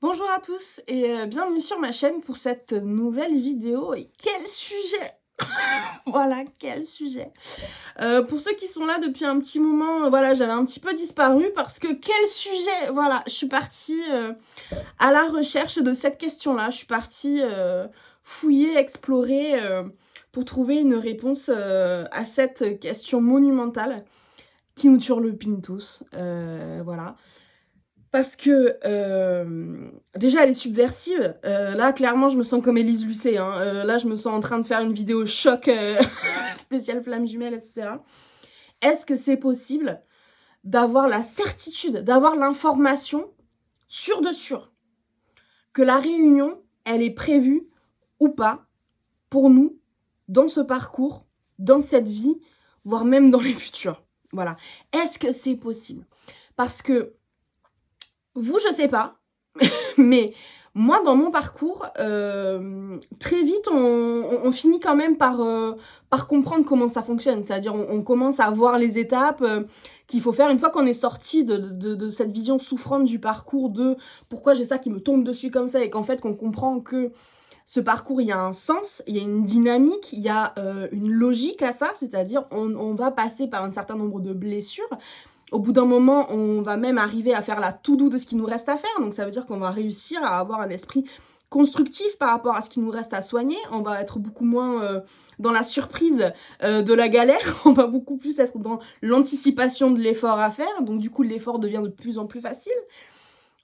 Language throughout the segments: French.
Bonjour à tous et bienvenue sur ma chaîne pour cette nouvelle vidéo et quel sujet! Voilà, quel sujet! Pour ceux qui sont là depuis un petit moment, voilà, j'avais un petit peu disparu parce que quel sujet! Voilà, je suis partie, à la recherche de cette question-là. Je suis partie, fouiller, explorer, pour trouver une réponse, à cette question monumentale qui nous turlupine tous, voilà. Parce que, déjà elle est subversive, là clairement je me sens comme Élise Lucet, hein, là je me sens en train de faire une vidéo choc, spéciale flammes jumelles et cetera. Est-ce que c'est possible d'avoir la certitude, d'avoir l'information sûre de sûr, que la réunion, elle est prévue ou pas pour nous, dans ce parcours, dans cette vie, voire même dans les futurs? Voilà. Est-ce que c'est possible? Parce que vous, je sais pas, mais moi, dans mon parcours, très vite, on finit quand même par comprendre comment ça fonctionne. C'est-à-dire, on commence à voir les étapes, qu'il faut faire une fois qu'on est sorti de cette vision souffrante du parcours de: «Pourquoi j'ai ça qui me tombe dessus comme ça?» et qu'en fait, qu'on comprend que ce parcours, il y a un sens, il y a une dynamique, il y a, une logique à ça. C'est-à-dire, on va passer par un certain nombre de blessures. Au bout d'un moment, on va même arriver à faire la to-do de ce qu'il nous reste à faire. Donc ça veut dire qu'on va réussir à avoir un esprit constructif par rapport à ce qu'il nous reste à soigner. On va être beaucoup moins, dans la surprise, de la galère. On va beaucoup plus être dans l'anticipation de l'effort à faire. Donc du coup, l'effort devient de plus en plus facile.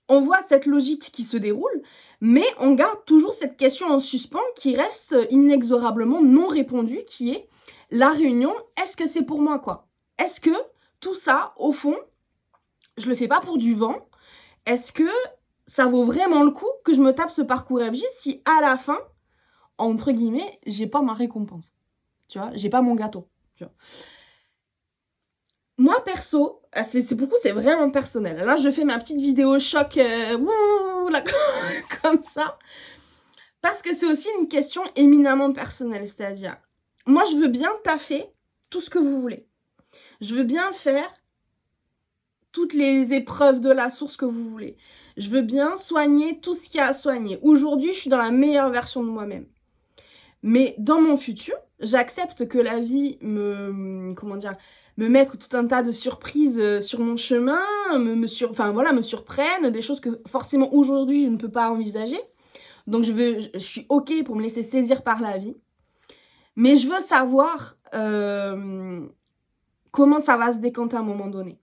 On voit cette logique qui se déroule, mais on garde toujours cette question en suspens qui reste inexorablement non répondue, qui est: la réunion, est-ce que c'est pour moi, quoi? Est-ce que tout ça, au fond, je le fais pas pour du vent? Est-ce que ça vaut vraiment le coup que je me tape ce parcours FJ si à la fin, entre guillemets, j'ai pas ma récompense? Tu vois? J'ai pas mon gâteau, tu vois? Moi perso, c'est pour le coup, c'est vraiment personnel. Là, je fais ma petite vidéo choc, wouh là, comme ça, parce que c'est aussi une question éminemment personnelle. C'est-à-dire, moi, je veux bien taffer tout ce que vous voulez. Je veux bien faire toutes les épreuves de la source que vous voulez. Je veux bien soigner tout ce qu'il y a à soigner. Aujourd'hui, je suis dans la meilleure version de moi-même. Mais dans mon futur, j'accepte que la vie comment dire? Me mettre tout un tas de surprises, sur mon chemin, enfin voilà, me surprenne, des choses que forcément aujourd'hui je ne peux pas envisager. Donc je suis OK pour me laisser saisir par la vie. Mais je veux savoir, comment ça va se décanter à un moment donné.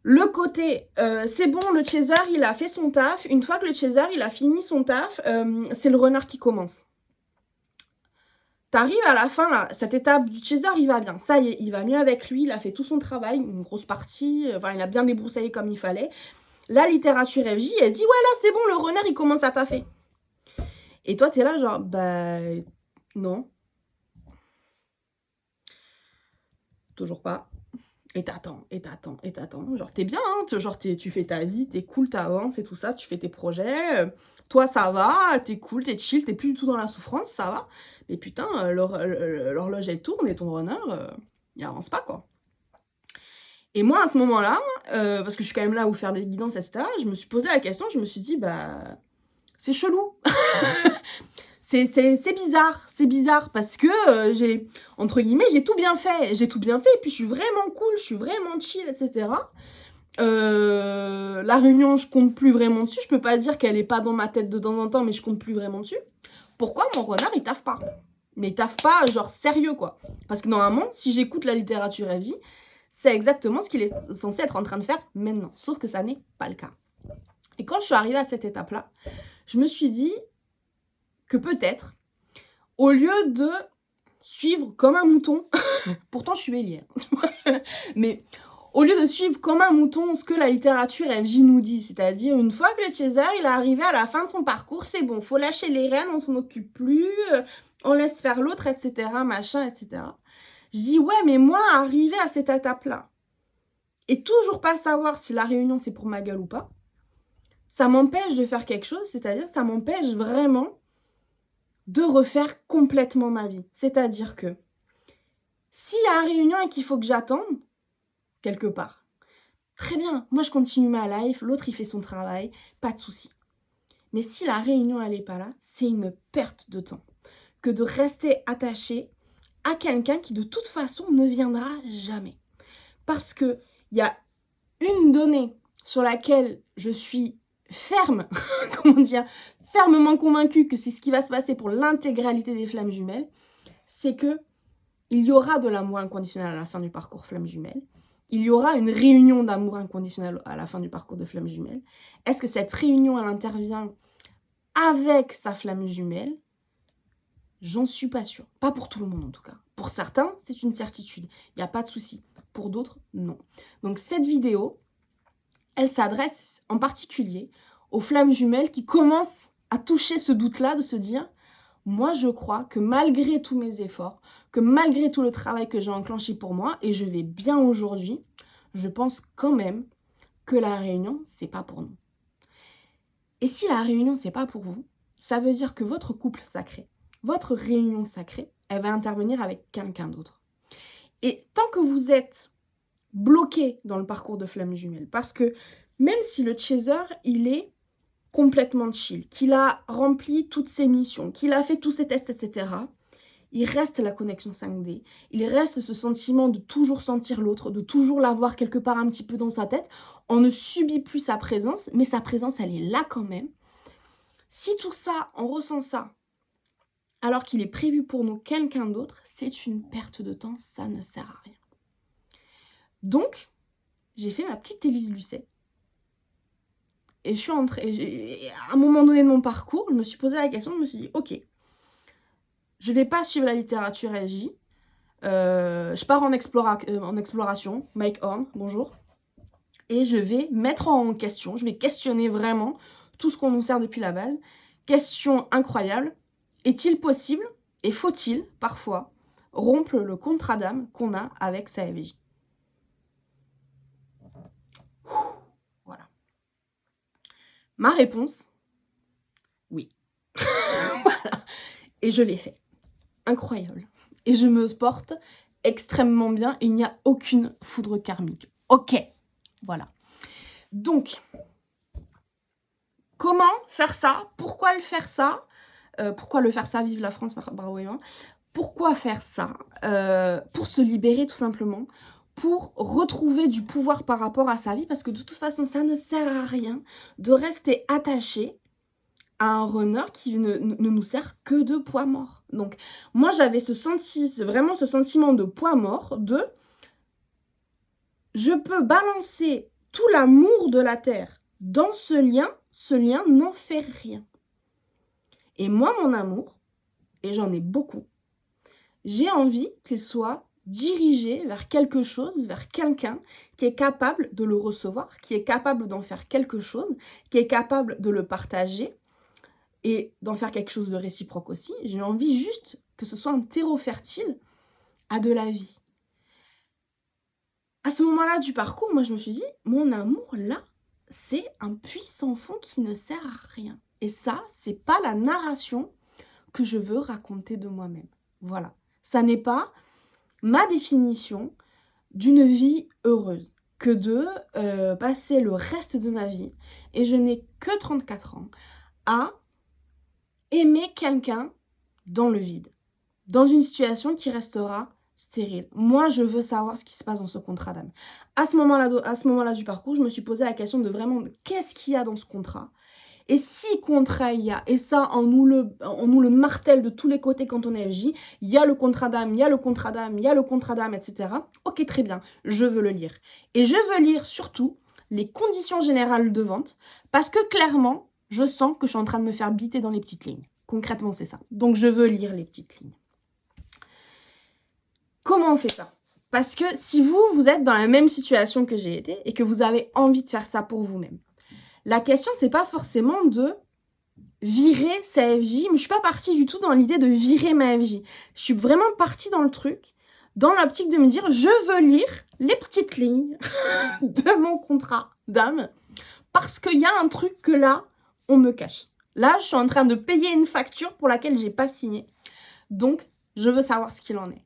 Le côté, c'est bon, le chaser, il a fait son taf. Une fois que le chaser, il a fini son taf, c'est le renard qui commence. T'arrives à la fin, là, cette étape du chaser, il va bien. Ça y est, il va mieux avec lui, il a fait tout son travail, une grosse partie, enfin, il a bien débroussaillé comme il fallait. La littérature FJ, elle dit: «Ouais, là, c'est bon, le renard, il commence à taffer». Et toi, t'es là genre: «Bah, non, toujours pas». Et t'attends, et t'attends, et t'attends. Genre, t'es bien, hein, genre, tu fais ta vie, t'es cool, t'avances et tout ça, tu fais tes projets. Toi, ça va, t'es cool, t'es chill, t'es plus du tout dans la souffrance, ça va. Mais putain, l'horloge, elle tourne et ton runner, il avance pas, quoi. Et moi, à ce moment-là, parce que je suis quand même là où faire des guidances, et cetera, je me suis posé la question, je me suis dit: «Bah, c'est chelou». C'est bizarre parce que, j'ai entre guillemets, «j'ai tout bien fait». J'ai tout bien fait et puis je suis vraiment cool, je suis vraiment chill et cetera. La réunion, je compte plus vraiment dessus. Je peux pas dire qu'elle est pas dans ma tête de temps en temps, mais je compte plus vraiment dessus. Pourquoi mon renard, il taffe pas? Mais il taffe pas genre sérieux, quoi. Parce que normalement, si j'écoute la littérature FJ, c'est exactement ce qu'il est censé être en train de faire maintenant. Sauf que ça n'est pas le cas. Et quand je suis arrivée à cette étape-là, je me suis dit que peut-être, au lieu de suivre comme un mouton, pourtant je suis bélier, hein, mais au lieu de suivre comme un mouton ce que la littérature FJ nous dit, c'est-à-dire une fois que le chaser il est arrivé à la fin de son parcours, c'est bon, faut lâcher les rênes, on s'en occupe plus, on laisse faire l'autre, etc., machin, etc. Je dis ouais, mais moi, arrivé à cette étape-là, et toujours pas savoir si la réunion c'est pour ma gueule ou pas, ça m'empêche de faire quelque chose, c'est-à-dire ça m'empêche vraiment de refaire complètement ma vie. C'est-à-dire que s'il y a une réunion et qu'il faut que j'attende, quelque part, très bien, moi je continue ma life, l'autre il fait son travail, pas de souci. Mais si la réunion elle est pas là, c'est une perte de temps que de rester attaché à quelqu'un qui de toute façon ne viendra jamais. Parce que il y a une donnée sur laquelle je suis ferme, comment dire, fermement convaincue que c'est ce qui va se passer pour l'intégralité des flammes jumelles, c'est que il y aura de l'amour inconditionnel à la fin du parcours flammes jumelles. Il y aura une réunion d'amour inconditionnel à la fin du parcours de flammes jumelles. Est-ce que cette réunion, elle intervient avec sa flamme jumelle? J'en suis pas sûre. Pas pour tout le monde en tout cas. Pour certains, c'est une certitude. Il n'y a pas de souci. Pour d'autres, non. Donc cette vidéo, elle s'adresse en particulier aux flammes jumelles qui commencent à toucher ce doute-là de se dire « Moi, je crois que malgré tous mes efforts, que malgré tout le travail que j'ai enclenché pour moi, et je vais bien aujourd'hui, je pense quand même que la réunion, c'est pas pour nous. » Et si la réunion, c'est pas pour vous, ça veut dire que votre couple sacré, votre réunion sacrée, elle va intervenir avec quelqu'un d'autre. Et tant que vous êtes bloqué dans le parcours de flamme jumelle, parce que même si le chaser, il est complètement chill, qu'il a rempli toutes ses missions, qu'il a fait tous ses tests, etc., il reste la connexion 5D, il reste ce sentiment de toujours sentir l'autre, de toujours l'avoir quelque part un petit peu dans sa tête. On ne subit plus sa présence, mais sa présence, elle est là quand même. Si tout ça, on ressent ça, alors qu'il est prévu pour nous quelqu'un d'autre, c'est une perte de temps, ça ne sert à rien. Donc, j'ai fait ma petite Élise Lucet. Et je suis entrée, à un moment donné de mon parcours, je me suis posé la question, je me suis dit, ok, je ne vais pas suivre la littérature LJ, je pars en exploration, Mike Horn, bonjour, et je vais mettre en question, je vais questionner vraiment tout ce qu'on nous sert depuis la base. Question incroyable, est-il possible, et faut-il, parfois, rompre le contrat d'âme qu'on a avec sa FJ? Voilà. Ma réponse, oui. Voilà. Et je l'ai fait. Incroyable. Et je me porte extrêmement bien. Il n'y a aucune foudre karmique. Ok. Voilà. Donc, comment faire ça? Pourquoi le faire ça? Pourquoi le faire ça? Vive la France, bravo Emma. Pourquoi faire ça? Pour se libérer tout simplement. Pour retrouver du pouvoir par rapport à sa vie. Parce que de toute façon, ça ne sert à rien de rester attaché à un runner qui ne nous sert que de poids mort. Donc, moi, j'avais vraiment ce sentiment de poids mort, de je peux balancer tout l'amour de la Terre dans ce lien n'en fait rien. Et moi, mon amour, et j'en ai beaucoup, j'ai envie qu'il soit dirigé vers quelque chose, vers quelqu'un qui est capable de le recevoir, qui est capable d'en faire quelque chose, qui est capable de le partager, et d'en faire quelque chose de réciproque aussi. J'ai envie juste que ce soit un terreau fertile à de la vie. À ce moment-là du parcours, moi je me suis dit, mon amour là, c'est un puissant fond qui ne sert à rien. Et ça, c'est pas la narration que je veux raconter de moi-même. Voilà. Ça n'est pas ma définition d'une vie heureuse que de passer le reste de ma vie, et je n'ai que 34 ans, à aimer quelqu'un dans le vide, dans une situation qui restera stérile. Moi, je veux savoir ce qui se passe dans ce contrat d'âme. À ce moment-là du parcours, je me suis posé la question de vraiment qu'est-ce qu'il y a dans ce contrat. Et si contrat il y a, et ça, on nous le martèle de tous les côtés quand on est FJ, il y a le contrat d'âme, il y a le contrat d'âme, il y a le contrat d'âme, etc. Ok, très bien, je veux le lire. Et je veux lire surtout les conditions générales de vente, parce que clairement, je sens que je suis en train de me faire biter dans les petites lignes. Concrètement, c'est ça. Donc, je veux lire les petites lignes. Comment on fait ça? Parce que si vous êtes dans la même situation que j'ai été et que vous avez envie de faire ça pour vous-même, la question, c'est pas forcément de virer sa FJ. Mais je suis pas partie du tout dans l'idée de virer ma FJ. Je suis vraiment partie dans le truc, dans l'optique de me dire, je veux lire les petites lignes de mon contrat d'âme parce qu'il y a un truc que là, on me cache. Là, je suis en train de payer une facture pour laquelle j'ai pas signé. Donc, je veux savoir ce qu'il en est.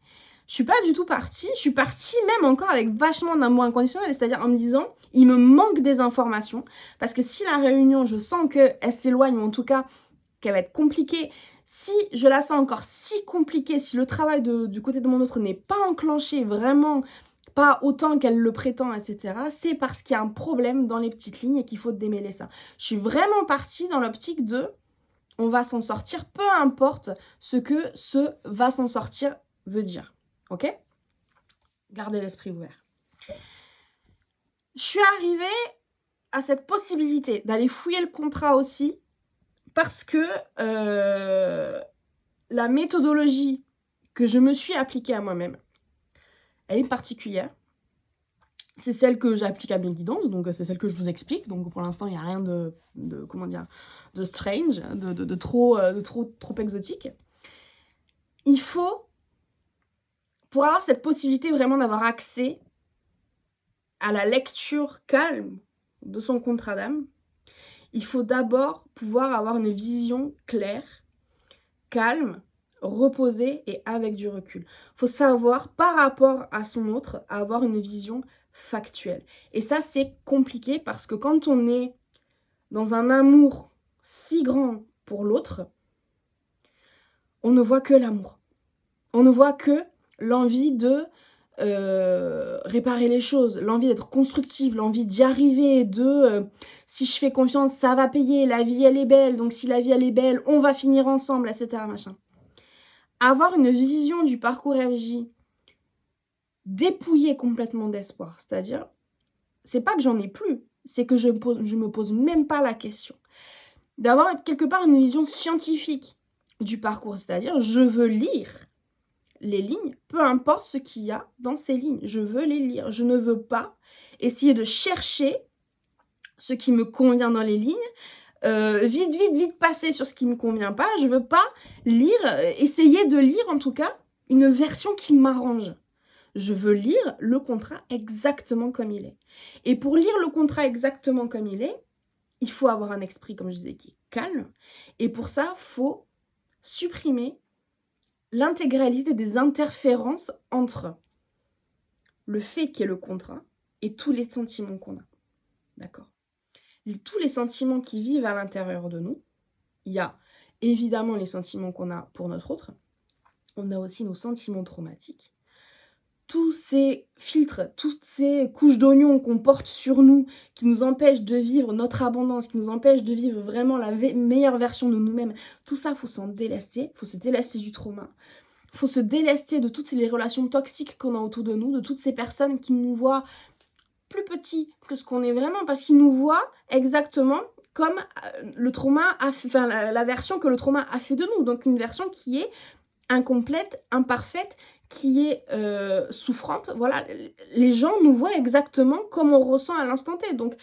Je suis pas du tout partie. Je suis partie même encore avec vachement d'amour inconditionnel, c'est-à-dire en me disant, il me manque des informations. Parce que si la réunion, je sens qu'elle s'éloigne, ou en tout cas qu'elle va être compliquée, si je la sens encore si compliquée, si le travail du côté de mon autre n'est pas enclenché, vraiment pas autant qu'elle le prétend, etc., c'est parce qu'il y a un problème dans les petites lignes et qu'il faut démêler ça. Je suis vraiment partie dans l'optique de on va s'en sortir, peu importe ce que ce va s'en sortir veut dire. Ok? Gardez l'esprit ouvert. Je suis arrivée à cette possibilité d'aller fouiller le contrat aussi parce que la méthodologie que je me suis appliquée à moi-même, elle est particulière. C'est celle que j'applique à mes guidances, donc c'est celle que je vous explique. Donc pour l'instant, il n'y a rien de strange, de trop exotique. Il faut, pour avoir cette possibilité vraiment d'avoir accès à la lecture calme de son contrat d'âme, il faut d'abord pouvoir avoir une vision claire, calme, reposée et avec du recul. Il faut savoir, par rapport à son autre, avoir une vision factuelle. Et ça, c'est compliqué parce que quand on est dans un amour si grand pour l'autre, on ne voit que l'amour. On ne voit que l'envie de réparer les choses, l'envie d'être constructive, l'envie d'y arriver, si je fais confiance, ça va payer, la vie elle est belle, donc si la vie elle est belle, on va finir ensemble, etc. Machin. Avoir une vision du parcours FJ dépouillée complètement d'espoir, c'est-à-dire, c'est pas que j'en ai plus, c'est que je me pose même pas la question. D'avoir quelque part une vision scientifique du parcours, c'est-à-dire, je veux lire les lignes, peu importe ce qu'il y a dans ces lignes, je veux les lire. Je ne veux pas essayer de chercher ce qui me convient dans les lignes, vite passer sur ce qui me convient pas. Je veux pas essayer de lire en tout cas une version qui m'arrange. Je veux lire le contrat exactement comme il est. Et pour lire le contrat exactement comme il est, il faut avoir un esprit, comme je disais, qui est calme. Et pour ça, il faut supprimer l'intégralité des interférences entre le fait qu'est le contrat et tous les sentiments qu'on a. D'accord? Tous les sentiments qui vivent à l'intérieur de nous, il y a évidemment les sentiments qu'on a pour notre autre, on a aussi nos sentiments traumatiques, tous ces filtres, toutes ces couches d'oignons qu'on porte sur nous, qui nous empêchent de vivre notre abondance, qui nous empêchent de vivre vraiment la meilleure version de nous-mêmes, tout ça, il faut s'en délester, il faut se délester du trauma. Il faut se délester de toutes les relations toxiques qu'on a autour de nous, de toutes ces personnes qui nous voient plus petits que ce qu'on est vraiment, parce qu'ils nous voient exactement comme le trauma la version que le trauma a fait de nous. Donc une version qui est incomplète, imparfaite, qui est souffrante. Voilà, les gens nous voient exactement comme on ressent à l'instant T. Donc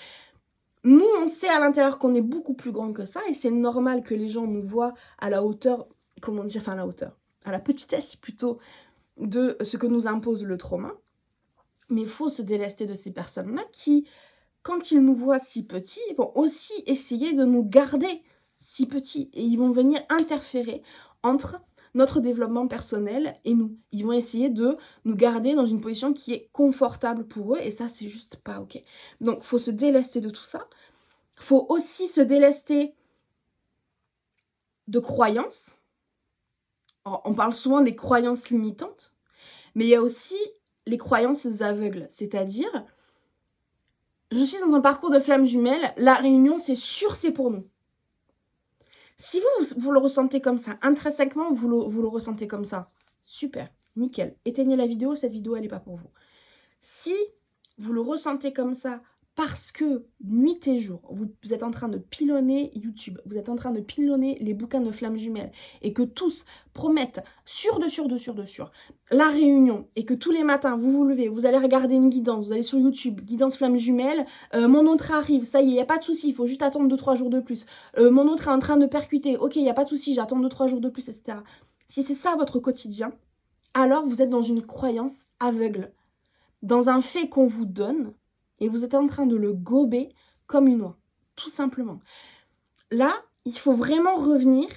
nous, on sait à l'intérieur qu'on est beaucoup plus grand que ça, et c'est normal que les gens nous voient à la hauteur, à la petitesse plutôt de ce que nous impose le trauma. Mais il faut se délester de ces personnes-là qui, quand ils nous voient si petits, vont aussi essayer de nous garder si petits. Et ils vont venir interférer entre notre développement personnel et nous. Ils vont essayer de nous garder dans une position qui est confortable pour eux. Et ça, c'est juste pas OK. Donc, il faut se délester de tout ça. Il faut aussi se délester de croyances. Alors, on parle souvent des croyances limitantes. Mais il y a aussi les croyances aveugles. C'est-à-dire, je suis dans un parcours de flamme jumelle, la réunion, c'est sûr, c'est pour nous. Si vous le ressentez comme ça, intrinsèquement, vous le ressentez comme ça, super, nickel. Éteignez la vidéo, cette vidéo, elle n'est pas pour vous. Si vous le ressentez comme ça, parce que nuit et jour, vous êtes en train de pilonner YouTube, vous êtes en train de pilonner les bouquins de flammes jumelles, et que tous promettent sur la réunion, et que tous les matins, vous vous levez, vous allez regarder une guidance, vous allez sur YouTube, guidance flammes jumelles, mon autre arrive, ça y est, il n'y a pas de souci, il faut juste attendre 2-3 jours de plus. Mon autre est en train de percuter, ok, il n'y a pas de souci, j'attends 2-3 jours de plus, etc. Si c'est ça votre quotidien, alors vous êtes dans une croyance aveugle, dans un fait qu'on vous donne, et vous êtes en train de le gober comme une oie, tout simplement. Là, il faut vraiment revenir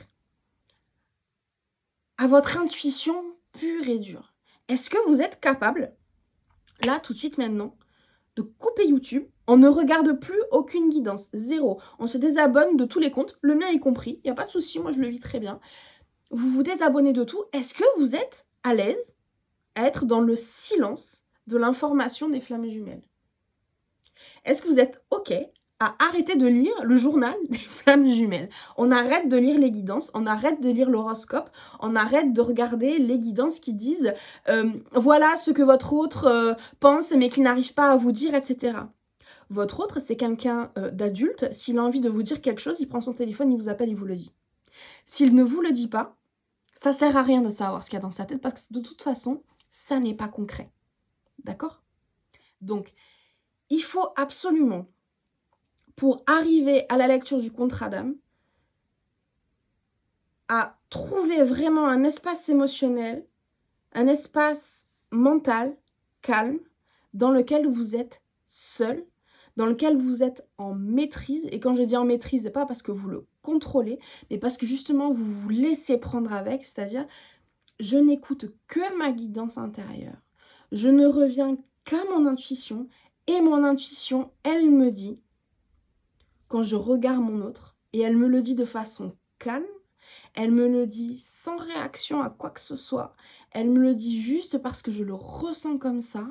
à votre intuition pure et dure. est-ce que vous êtes capable, là, tout de suite, maintenant, de couper YouTube? On ne regarde plus aucune guidance, zéro. On se désabonne de tous les comptes, le mien y compris. Il n'y a pas de souci, moi je le vis très bien. Vous vous désabonnez de tout. Est-ce que vous êtes à l'aise à être dans le silence de l'information des flammes jumelles? Est-ce que vous êtes OK à arrêter de lire le journal des flammes jumelles? On arrête de lire les guidances, on arrête de lire l'horoscope, on arrête de regarder les guidances qui disent voilà ce que votre autre pense mais qu'il n'arrive pas à vous dire, etc. Votre autre, c'est quelqu'un d'adulte. S'il a envie de vous dire quelque chose, il prend son téléphone, il vous appelle, il vous le dit. S'il ne vous le dit pas, ça sert à rien de savoir ce qu'il y a dans sa tête parce que de toute façon, ça n'est pas concret. D'accord? Donc, il faut absolument, pour arriver à la lecture du contrat d'âme, à trouver vraiment un espace émotionnel, un espace mental calme, dans lequel vous êtes seul, dans lequel vous êtes en maîtrise. Et quand je dis en maîtrise, c'est pas parce que vous le contrôlez, mais parce que justement vous vous laissez prendre avec, c'est-à-dire je n'écoute que ma guidance intérieure. Je ne reviens qu'à mon intuition, et mon intuition, elle me dit, quand je regarde mon autre, et elle me le dit de façon calme, elle me le dit sans réaction à quoi que ce soit, elle me le dit juste parce que je le ressens comme ça,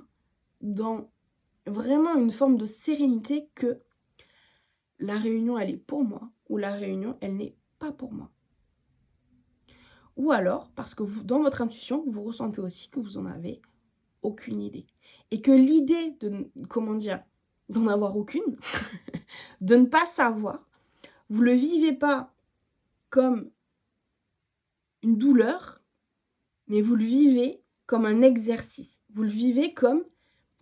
dans vraiment une forme de sérénité que la réunion, elle est pour moi, ou la réunion, elle n'est pas pour moi. Ou alors, parce que vous, dans votre intuition, vous ressentez aussi que vous en avez aucune idée. Et que l'idée de, comment dire, d'en avoir aucune, de ne pas savoir, vous le vivez pas comme une douleur, mais vous le vivez comme un exercice. Vous le vivez comme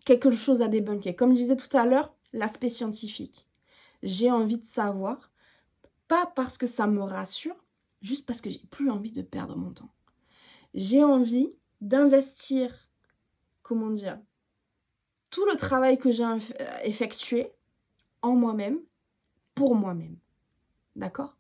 quelque chose à débunker. Comme je disais tout à l'heure, l'aspect scientifique. J'ai envie de savoir, pas parce que ça me rassure, juste parce que j'ai plus envie de perdre mon temps. J'ai envie d'investir, comment dire, tout le travail que j'ai effectué en moi-même, pour moi-même. D'accord?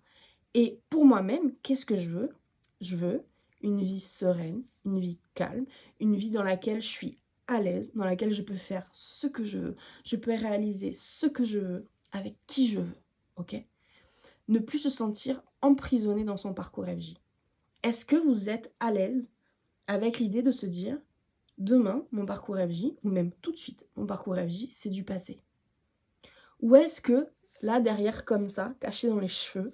Et pour moi-même, qu'est-ce que je veux? Je veux une vie sereine, une vie calme, une vie dans laquelle je suis à l'aise, dans laquelle je peux faire ce que je veux, je peux réaliser ce que je veux, avec qui je veux, ok? Ne plus se sentir emprisonné dans son parcours FJ. Est-ce que vous êtes à l'aise avec l'idée de se dire, demain, mon parcours FJ, ou même tout de suite, mon parcours FJ, c'est du passé? Ou est-ce que, là, derrière, comme ça, caché dans les cheveux,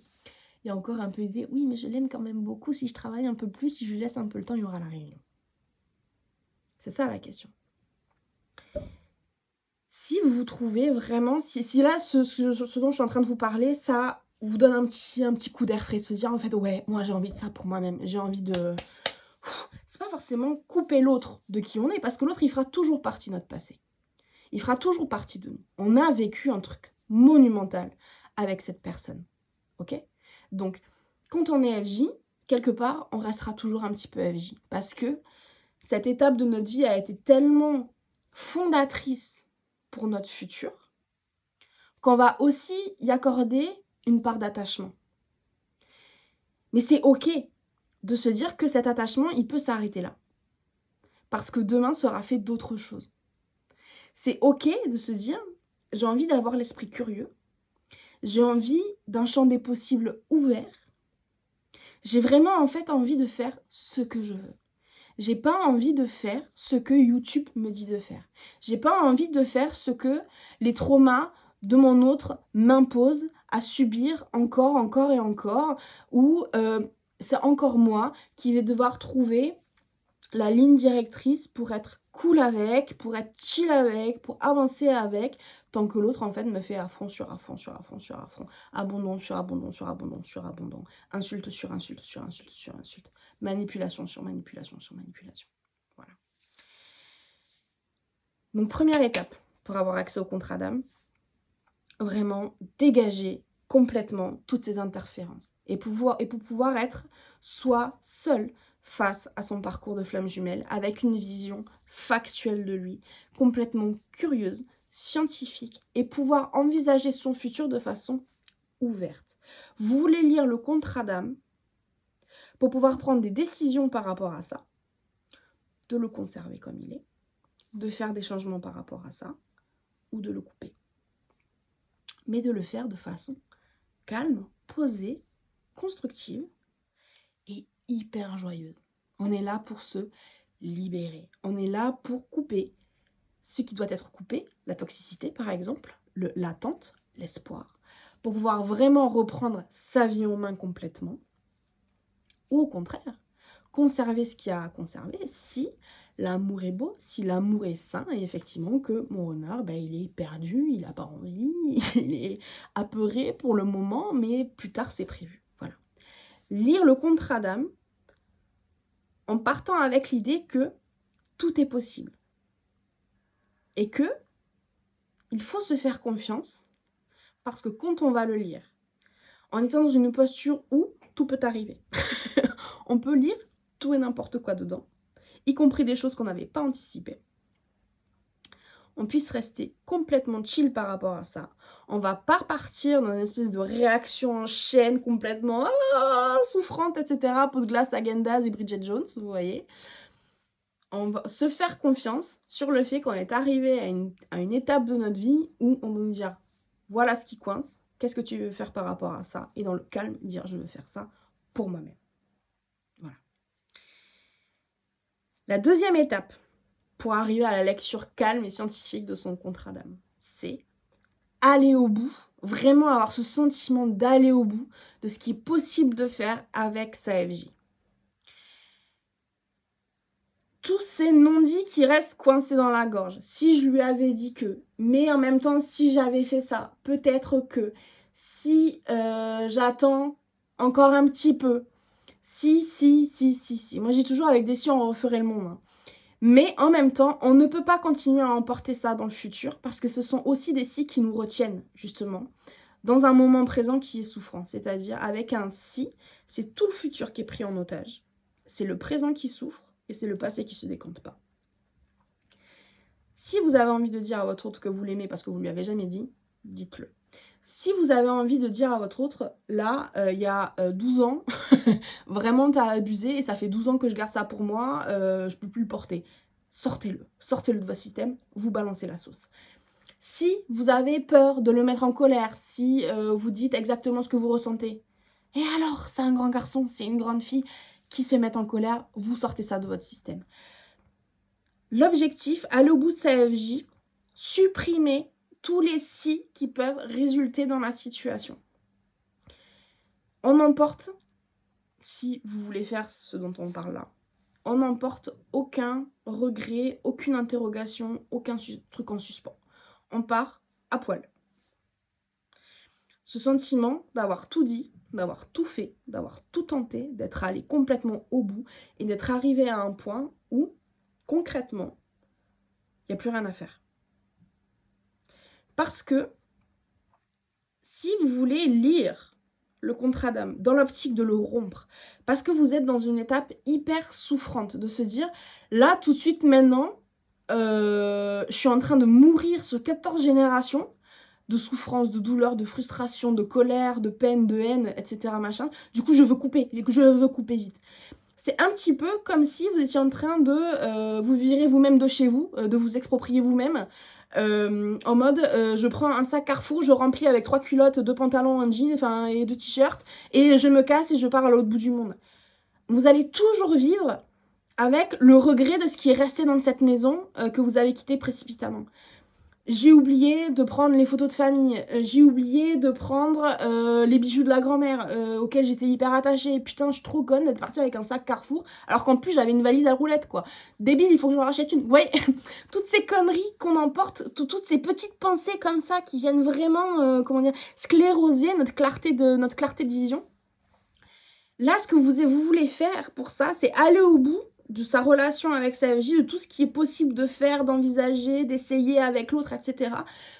il y a encore un peu d'idée, oui, mais je l'aime quand même beaucoup, si je travaille un peu plus, si je lui laisse un peu le temps, il y aura la réunion. C'est ça la question. Si vous vous trouvez vraiment, si là, ce dont je suis en train de vous parler, ça vous donne un petit coup d'air frais, de se dire, en fait, ouais, moi j'ai envie de ça pour moi-même, j'ai envie de... C'est pas forcément couper l'autre de qui on est, parce que l'autre, il fera toujours partie de notre passé. Il fera toujours partie de nous. On a vécu un truc monumental avec cette personne, ok? Donc, quand on est FJ, quelque part, on restera toujours un petit peu FJ. Parce que cette étape de notre vie a été tellement fondatrice pour notre futur qu'on va aussi y accorder une part d'attachement. Mais c'est ok de se dire que cet attachement, il peut s'arrêter là. Parce que demain sera fait d'autres choses. C'est ok de se dire, j'ai envie d'avoir l'esprit curieux. J'ai envie d'un champ des possibles ouvert. J'ai vraiment en fait envie de faire ce que je veux. J'ai pas envie de faire ce que YouTube me dit de faire. J'ai pas envie de faire ce que les traumas de mon autre m'imposent à subir encore et encore, ou c'est encore moi qui vais devoir trouver la ligne directrice pour être cool avec, pour être chill avec, pour avancer avec, tant que l'autre en fait me fait affront sur affront sur affront sur affront, abondant sur abondant sur abondant sur abondant, insulte sur insulte sur insulte sur insulte, manipulation sur manipulation sur manipulation. Voilà. Donc première étape pour avoir accès au contrat d'âme, vraiment dégager complètement toutes ces interférences et pour pouvoir être soit seul face à son parcours de flamme jumelle, avec une vision factuelle de lui, complètement curieuse, scientifique, et pouvoir envisager son futur de façon ouverte. Vous voulez lire le contrat d'âme pour pouvoir prendre des décisions par rapport à ça. de le conserver comme il est, de faire des changements par rapport à ça, ou de le couper. Mais de le faire de façon calme, posée, constructive et hyper joyeuse. On est là pour se libérer. On est là pour couper ce qui doit être coupé, la toxicité par exemple, l'attente, l'espoir, pour pouvoir vraiment reprendre sa vie en main complètement. Ou au contraire, conserver ce qu'il y a à conserver si l'amour est beau, si l'amour est sain, et effectivement que mon renard, il est perdu, il n'a pas envie, il est apeuré pour le moment, mais plus tard c'est prévu. Voilà. Lire le contrat d'âme en partant avec l'idée que tout est possible. Et que il faut se faire confiance, parce que quand on va le lire, en étant dans une posture où tout peut arriver, on peut lire tout et n'importe quoi dedans, y compris des choses qu'on n'avait pas anticipées. On puisse rester complètement chill par rapport à ça. On va pas repartir dans une espèce de réaction en chaîne complètement souffrante, etc. Peau de glace, Häagen-Dazs et Bridget Jones, vous voyez. On va se faire confiance sur le fait qu'on est arrivé à une étape de notre vie où on va nous dire voilà ce qui coince, qu'est-ce que tu veux faire par rapport à ça, et dans le calme, dire je veux faire ça pour moi-même. Voilà. La deuxième étape pour arriver à la lecture calme et scientifique de son contrat d'âme, c'est aller au bout, vraiment avoir ce sentiment d'aller au bout de ce qui est possible de faire avec sa FJ. Tous ces non-dits qui restent coincés dans la gorge. Si je lui avais dit que, mais en même temps, si j'avais fait ça, peut-être que, si j'attends encore un petit peu, si. Moi, j'ai toujours avec des si, on referait le monde. Hein. Mais en même temps, on ne peut pas continuer à emporter ça dans le futur parce que ce sont aussi des si qui nous retiennent, justement, dans un moment présent qui est souffrant. C'est-à-dire, avec un si, c'est tout le futur qui est pris en otage. C'est le présent qui souffre. Et c'est le passé qui ne se décompte pas. Si vous avez envie de dire à votre autre que vous l'aimez parce que vous ne lui avez jamais dit, dites-le. Si vous avez envie de dire à votre autre, là, il y a 12 ans, vraiment t'as abusé et ça fait 12 ans que je garde ça pour moi, je ne peux plus le porter. Sortez-le de votre système, vous balancez la sauce. Si vous avez peur de le mettre en colère, si vous dites exactement ce que vous ressentez, et alors, c'est un grand garçon, c'est une grande fille, qui se mettent en colère, vous sortez ça de votre système. L'objectif, aller au bout de sa FJ, supprimer tous les si qui peuvent résulter dans la situation. On n'emporte, si vous voulez faire ce dont on parle là, on n'emporte aucun regret, aucune interrogation, aucun truc en suspens. On part à poil. Ce sentiment d'avoir tout dit, d'avoir tout fait, d'avoir tout tenté, d'être allé complètement au bout et d'être arrivé à un point où, concrètement, il n'y a plus rien à faire. Parce que si vous voulez lire le contrat d'âme dans l'optique de le rompre, parce que vous êtes dans une étape hyper souffrante, de se dire, là, tout de suite, maintenant, je suis en train de mourir sur 14 générations, de souffrance, de douleur, de frustration, de colère, de peine, de haine, etc. Machin. Du coup, je veux couper vite. C'est un petit peu comme si vous étiez en train de vous virer vous-même de chez vous, de vous exproprier vous-même, en mode, je prends un sac Carrefour, je remplis avec 3 culottes, 2 pantalons, un jean, et 2 t-shirts, et je me casse et je pars à l'autre bout du monde. Vous allez toujours vivre avec le regret de ce qui est resté dans cette maison que vous avez quittée précipitamment. J'ai oublié de prendre les photos de famille, j'ai oublié de prendre les bijoux de la grand-mère auxquels j'étais hyper attachée. Putain, je suis trop conne d'être partie avec un sac Carrefour, alors qu'en plus j'avais une valise à roulettes, quoi. Débile, il faut que j'en rachète une. Vous voyez, toutes ces conneries qu'on emporte, toutes ces petites pensées comme ça qui viennent vraiment, scléroser notre clarté de vision. Là, ce que vous voulez faire pour ça, c'est aller au bout de sa relation avec sa FJ, de tout ce qui est possible de faire, d'envisager, d'essayer avec l'autre, etc.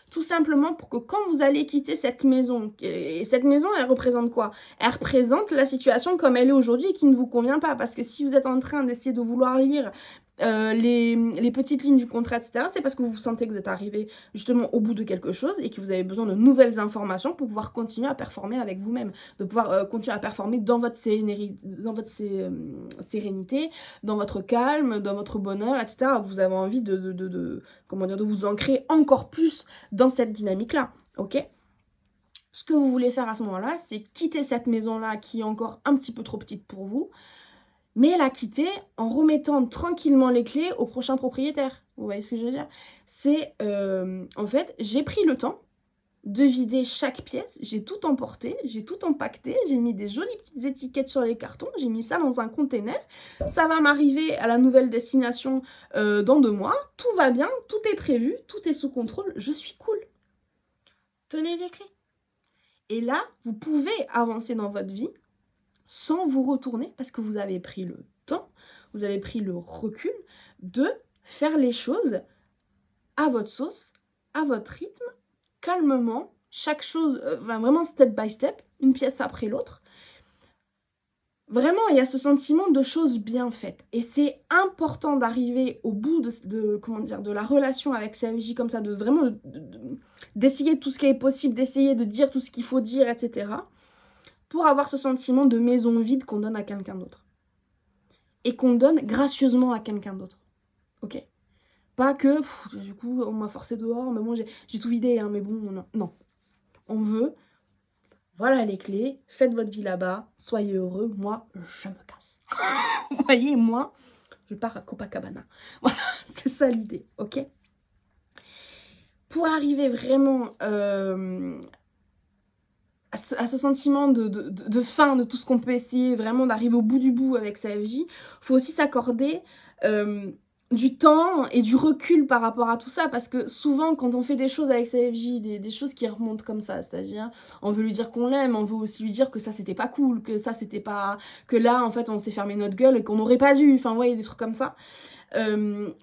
Tout simplement pour que quand vous allez quitter cette maison, et cette maison, elle représente quoi? Elle représente la situation comme elle est aujourd'hui et qui ne vous convient pas. Parce que si vous êtes en train d'essayer de vouloir lire les petites lignes du contrat, etc., c'est parce que vous sentez que vous êtes arrivé justement au bout de quelque chose et que vous avez besoin de nouvelles informations pour pouvoir continuer à performer avec vous-même, de pouvoir continuer à performer dans votre sérénité, dans votre calme, dans votre bonheur, etc. Vous avez envie comment dire, de vous ancrer encore plus dans cette dynamique-là, ok? Ce que vous voulez faire à ce moment-là, c'est quitter cette maison-là qui est encore un petit peu trop petite pour vous, mais la quitter en remettant tranquillement les clés au prochain propriétaire. Vous voyez ce que je veux dire? C'est, en fait, j'ai pris le temps de vider chaque pièce, j'ai tout emporté, j'ai tout empaqueté, j'ai mis des jolies petites étiquettes sur les cartons, j'ai mis ça dans un container, ça va m'arriver à la nouvelle destination dans 2 mois, tout va bien, tout est prévu, tout est sous contrôle, je suis cool. Tenez les clés. Et là, vous pouvez avancer dans votre vie sans vous retourner parce que vous avez pris le temps, vous avez pris le recul de faire les choses à votre sauce, à votre rythme, calmement, chaque chose, vraiment step by step, une pièce après l'autre. Vraiment, il y a ce sentiment de choses bien faites. Et c'est important d'arriver au bout de la relation avec CFJ comme ça, de vraiment d'essayer tout ce qui est possible, d'essayer de dire tout ce qu'il faut dire, etc. pour avoir ce sentiment de maison vide qu'on donne à quelqu'un d'autre. Et qu'on donne gracieusement à quelqu'un d'autre. Ok? Pas que, du coup, on m'a forcé dehors, mais moi j'ai tout vidé, hein, mais bon, non. Non. On veut, voilà les clés, faites votre vie là-bas, soyez heureux, moi, je me casse. Vous voyez, moi, je pars à Copacabana. Voilà, c'est ça l'idée, ok? Pour arriver vraiment à ce sentiment de fin de tout ce qu'on peut essayer, vraiment d'arriver au bout du bout avec sa FJ, il faut aussi s'accorder du temps et du recul par rapport à tout ça, parce que souvent quand on fait des choses avec sa FJ, des choses qui remontent comme ça, c'est-à-dire on veut lui dire qu'on l'aime, on veut aussi lui dire que ça c'était pas cool, que ça c'était pas... que là en fait on s'est fermé notre gueule et qu'on n'aurait pas dû, enfin ouais, des trucs comme ça.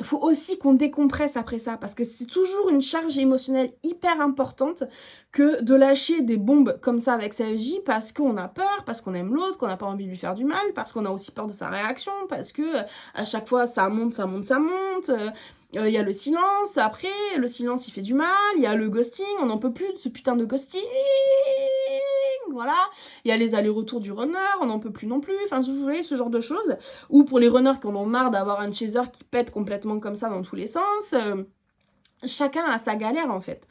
Faut aussi qu'on décompresse après ça, parce que c'est toujours une charge émotionnelle hyper importante que de lâcher des bombes comme ça avec sa FJ parce qu'on a peur, parce qu'on aime l'autre, qu'on n'a pas envie de lui faire du mal, parce qu'on a aussi peur de sa réaction, parce que à chaque fois ça monte, ça monte, ça monte. Il y a le silence, après, le silence il fait du mal, il y a le ghosting, on n'en peut plus de ce putain de ghosting, voilà. Il y a les allers-retours du runner, on n'en peut plus non plus, enfin vous voyez ce genre de choses. Ou pour les runners qui en ont marre d'avoir un chaser qui pète complètement comme ça dans tous les sens. Chacun a sa galère en fait.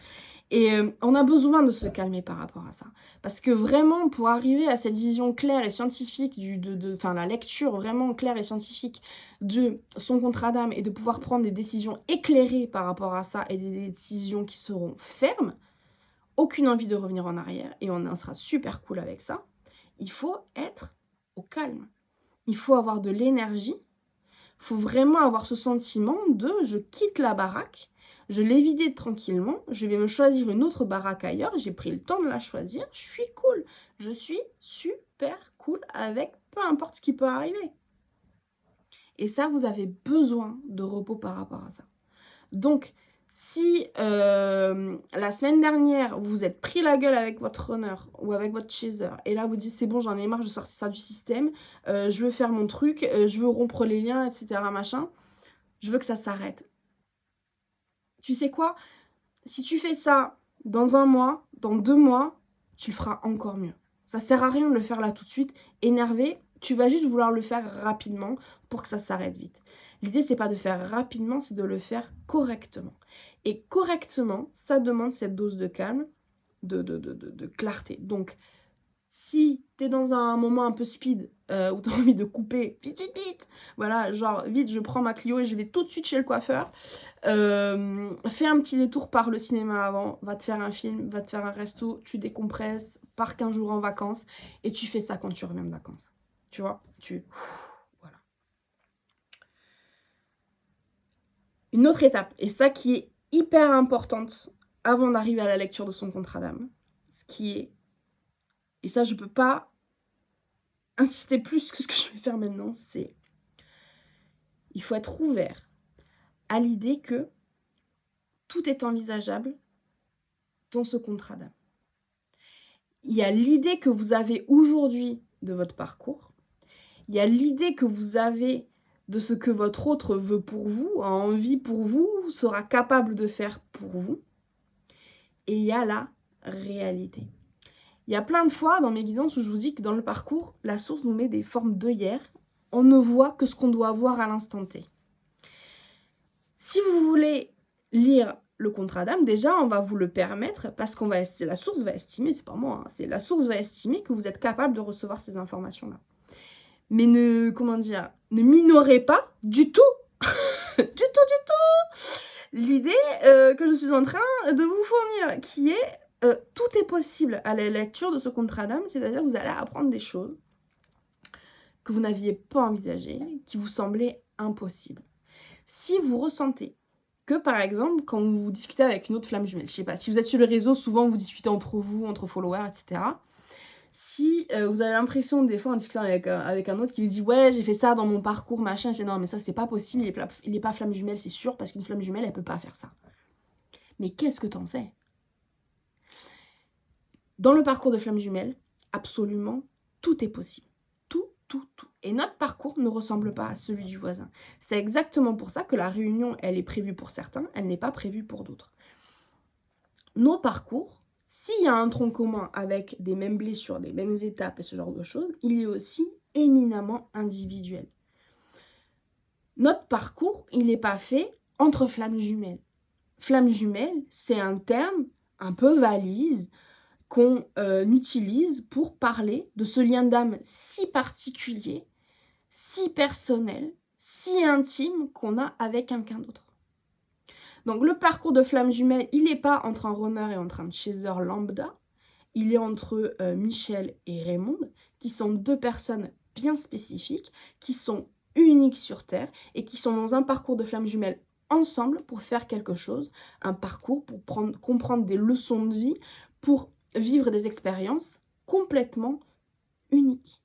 Et on a besoin de se calmer par rapport à ça. Parce que vraiment, pour arriver à cette vision claire et scientifique, la lecture vraiment claire et scientifique de son contrat d'âme et de pouvoir prendre des décisions éclairées par rapport à ça et des décisions qui seront fermes, aucune envie de revenir en arrière et on en sera super cool avec ça. Il faut être au calme. Il faut avoir de l'énergie. Il faut vraiment avoir ce sentiment de je quitte la baraque, je l'ai vidée tranquillement, je vais me choisir une autre baraque ailleurs, j'ai pris le temps de la choisir, je suis cool. Je suis super cool avec peu importe ce qui peut arriver. Et ça, vous avez besoin de repos par rapport à ça. Donc, si la semaine dernière, vous vous êtes pris la gueule avec votre runner ou avec votre chaser, et là vous dites c'est bon, j'en ai marre, je sors ça du système, je veux faire mon truc, je veux rompre les liens, etc. machin, je veux que ça s'arrête. Tu sais quoi? Si tu fais ça dans 1 mois, dans 2 mois, tu le feras encore mieux. Ça sert à rien de le faire là tout de suite, énervé, tu vas juste vouloir le faire rapidement pour que ça s'arrête vite. L'idée, c'est pas de faire rapidement, c'est de le faire correctement. Et correctement, ça demande cette dose de calme, de clarté. Donc, si t'es dans un moment un peu speed, où t'as envie de couper, vite, vite, vite, voilà, genre, vite, je prends ma Clio et je vais tout de suite chez le coiffeur, fais un petit détour par le cinéma avant, va te faire un film, va te faire un resto, tu décompresses, pars 15 jours en vacances, et tu fais ça quand tu reviens de vacances. Tu vois, voilà. Une autre étape, et ça qui est hyper importante avant d'arriver à la lecture de son contrat d'âme, ce qui est, et ça je peux pas insister plus que ce que je vais faire maintenant, c'est il faut être ouvert à l'idée que tout est envisageable dans ce contrat d'âme. Il y a l'idée que vous avez aujourd'hui de votre parcours, il y a l'idée que vous avez de ce que votre autre veut pour vous, a envie pour vous, sera capable de faire pour vous. Et il y a la réalité. Il y a plein de fois dans mes guidances où je vous dis que dans le parcours, la source nous met des formes d'œillères. On ne voit que ce qu'on doit voir à l'instant T. Si vous voulez lire le contrat d'âme, déjà, on va vous le permettre parce qu'on va, la source va estimer, c'est pas moi, hein, c'est la source va estimer que vous êtes capable de recevoir ces informations-là. Mais ne minorez pas du tout, du tout, l'idée que je suis en train de vous fournir, qui est tout est possible à la lecture de ce contrat d'âme, c'est-à-dire que vous allez apprendre des choses que vous n'aviez pas envisagées, qui vous semblaient impossibles. Si vous ressentez que, par exemple, quand vous discutez avec une autre flamme jumelle, je sais pas, si vous êtes sur le réseau, souvent vous discutez entre vous, entre followers, etc. Si vous avez l'impression, des fois, en discutant avec un autre qui vous dit « Ouais, j'ai fait ça dans mon parcours, machin », je dis « Non, mais ça, c'est pas possible, il est pas flamme jumelle, c'est sûr, parce qu'une flamme jumelle, elle peut pas faire ça. » Mais qu'est-ce que t'en sais? Dans le parcours de flamme jumelle, absolument tout est possible. Tout. Et notre parcours ne ressemble pas à celui du voisin. C'est exactement pour ça que la réunion, elle est prévue pour certains, elle n'est pas prévue pour d'autres. Nos parcours, s'il y a un tronc commun avec des mêmes blessures, des mêmes étapes et ce genre de choses, il est aussi éminemment individuel. Notre parcours, il n'est pas fait entre flammes jumelles. Flamme jumelle, c'est un terme un peu valise qu'on utilise pour parler de ce lien d'âme si particulier, si personnel, si intime qu'on a avec quelqu'un d'autre. Donc le parcours de flamme jumelle, il n'est pas entre un runner et entre un chaser lambda, il est entre Michel et Raymond, qui sont deux personnes bien spécifiques, qui sont uniques sur Terre et qui sont dans un parcours de flamme jumelle ensemble pour faire quelque chose, un parcours pour comprendre des leçons de vie, pour vivre des expériences complètement uniques.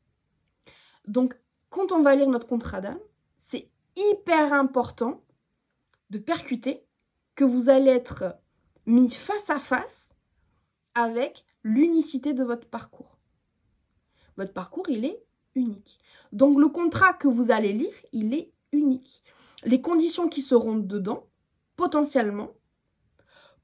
Donc, quand on va lire notre contrat d'âme, c'est hyper important de percuter que vous allez être mis face à face avec l'unicité de votre parcours. Votre parcours, il est unique. Donc, le contrat que vous allez lire, il est unique. Les conditions qui seront dedans, potentiellement,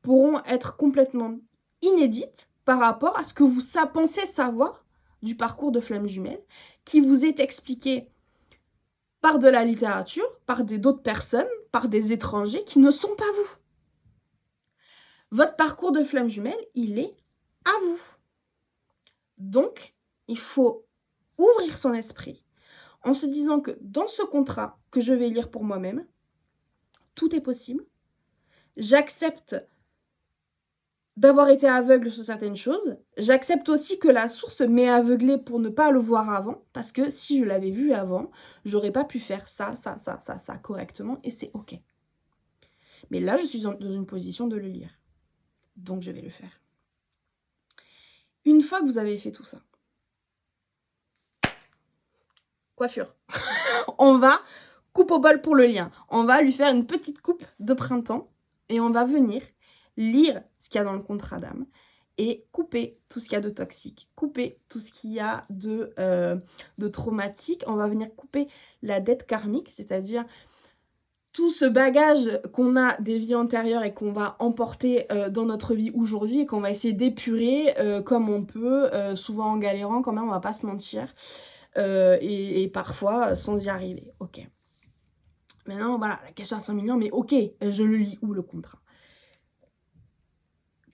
pourront être complètement inédites par rapport à ce que vous pensez savoir du parcours de flamme jumelle, qui vous est expliqué par de la littérature, par d'autres personnes, par des étrangers qui ne sont pas vous. Votre parcours de flamme jumelle, il est à vous. Donc, il faut ouvrir son esprit en se disant que dans ce contrat que je vais lire pour moi-même, tout est possible. J'accepte d'avoir été aveugle sur certaines choses. J'accepte aussi que la source m'ait aveuglée pour ne pas le voir avant, parce que si je l'avais vu avant, j'aurais pas pu faire ça correctement, et c'est ok. Mais là, je suis dans une position de le lire. Donc, je vais le faire. Une fois que vous avez fait tout ça, coiffure. On va coupe au bol pour le lien. On va lui faire une petite coupe de printemps, et on va venir lire ce qu'il y a dans le contrat d'âme et couper tout ce qu'il y a de toxique, couper tout ce qu'il y a de traumatique. On va venir couper la dette karmique, c'est-à-dire tout ce bagage qu'on a des vies antérieures et qu'on va emporter dans notre vie aujourd'hui et qu'on va essayer d'épurer comme on peut, souvent en galérant quand même, on va pas se mentir, et parfois sans y arriver. Ok. Maintenant, voilà, la question à 100 millions, mais ok, je le lis où le contrat?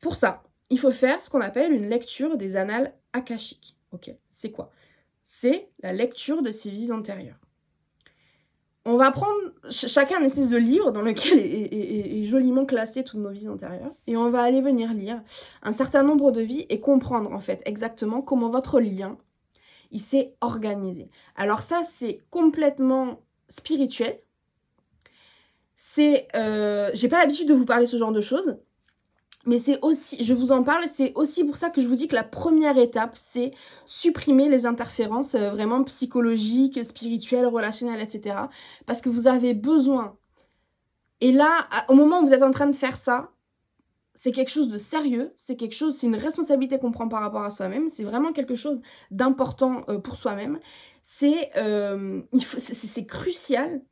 Pour ça, il faut faire ce qu'on appelle une lecture des annales akashiques. Ok, c'est quoi? C'est la lecture de ses vies antérieures. On va prendre chacun une espèce de livre dans lequel est joliment classé toutes nos vies antérieures, et on va aller venir lire un certain nombre de vies et comprendre en fait exactement comment votre lien il s'est organisé. Alors ça, c'est complètement spirituel. C'est, j'ai pas l'habitude de vous parler ce genre de choses. Mais c'est aussi, je vous en parle, c'est aussi pour ça que je vous dis que la première étape, c'est supprimer les interférences vraiment psychologiques, spirituelles, relationnelles, etc. Parce que vous avez besoin. Et là, au moment où vous êtes en train de faire ça, c'est quelque chose de sérieux, c'est une responsabilité qu'on prend par rapport à soi-même, c'est vraiment quelque chose d'important pour soi-même. C'est crucial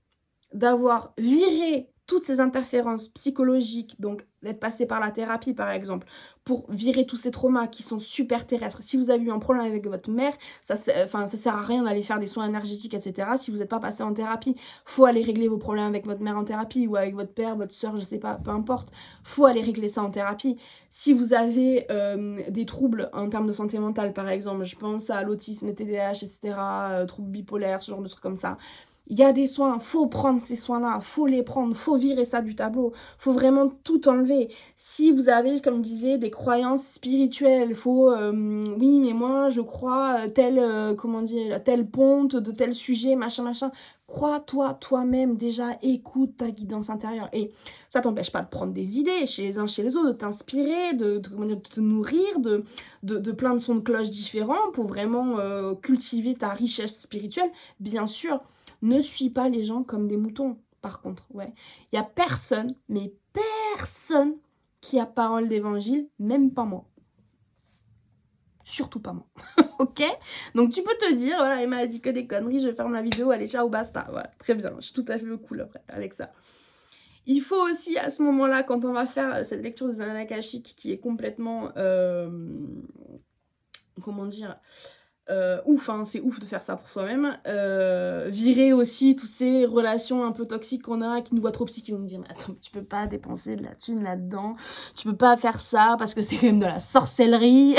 d'avoir viré toutes ces interférences psychologiques, donc d'être passé par la thérapie par exemple, pour virer tous ces traumas qui sont super terrestres. Si vous avez eu un problème avec votre mère, ça sert à rien d'aller faire des soins énergétiques, etc. Si vous n'êtes pas passé en thérapie, faut aller régler vos problèmes avec votre mère en thérapie, ou avec votre père, votre soeur, je sais pas, peu importe. Faut aller régler ça en thérapie. Si vous avez des troubles en termes de santé mentale, par exemple, je pense à l'autisme, TDAH, etc., troubles bipolaires, ce genre de trucs comme ça, il y a des soins, faut prendre ces soins-là, faut les prendre, faut virer ça du tableau, faut vraiment tout enlever. Si vous avez, comme je disais, des croyances spirituelles, faut, oui, mais moi, je crois telle ponte de tel sujet, machin, machin. Crois-toi, toi-même, déjà, écoute ta guidance intérieure. Et ça t'empêche pas de prendre des idées chez les uns, chez les autres, de t'inspirer, de te nourrir, de plein de sons de cloche différents pour vraiment cultiver ta richesse spirituelle, bien sûr. Ne suis pas les gens comme des moutons, par contre, ouais. Il y a personne, mais personne qui a parole d'évangile, même pas moi. Surtout pas moi, ok? Donc tu peux te dire, voilà, Emma a dit que des conneries, je vais faire ma vidéo, allez, ciao, basta. Voilà, très bien, je suis tout à fait cool après, avec ça. Il faut aussi, à ce moment-là, quand on va faire cette lecture des annales akashiques, qui est complètement, comment dire, ouf, hein, c'est ouf de faire ça pour soi-même. Virer aussi toutes ces relations un peu toxiques qu'on a, qui nous voient trop petits, qui nous disent « Mais attends, tu peux pas dépenser de la thune là-dedans, tu peux pas faire ça parce que c'est quand même de la sorcellerie. »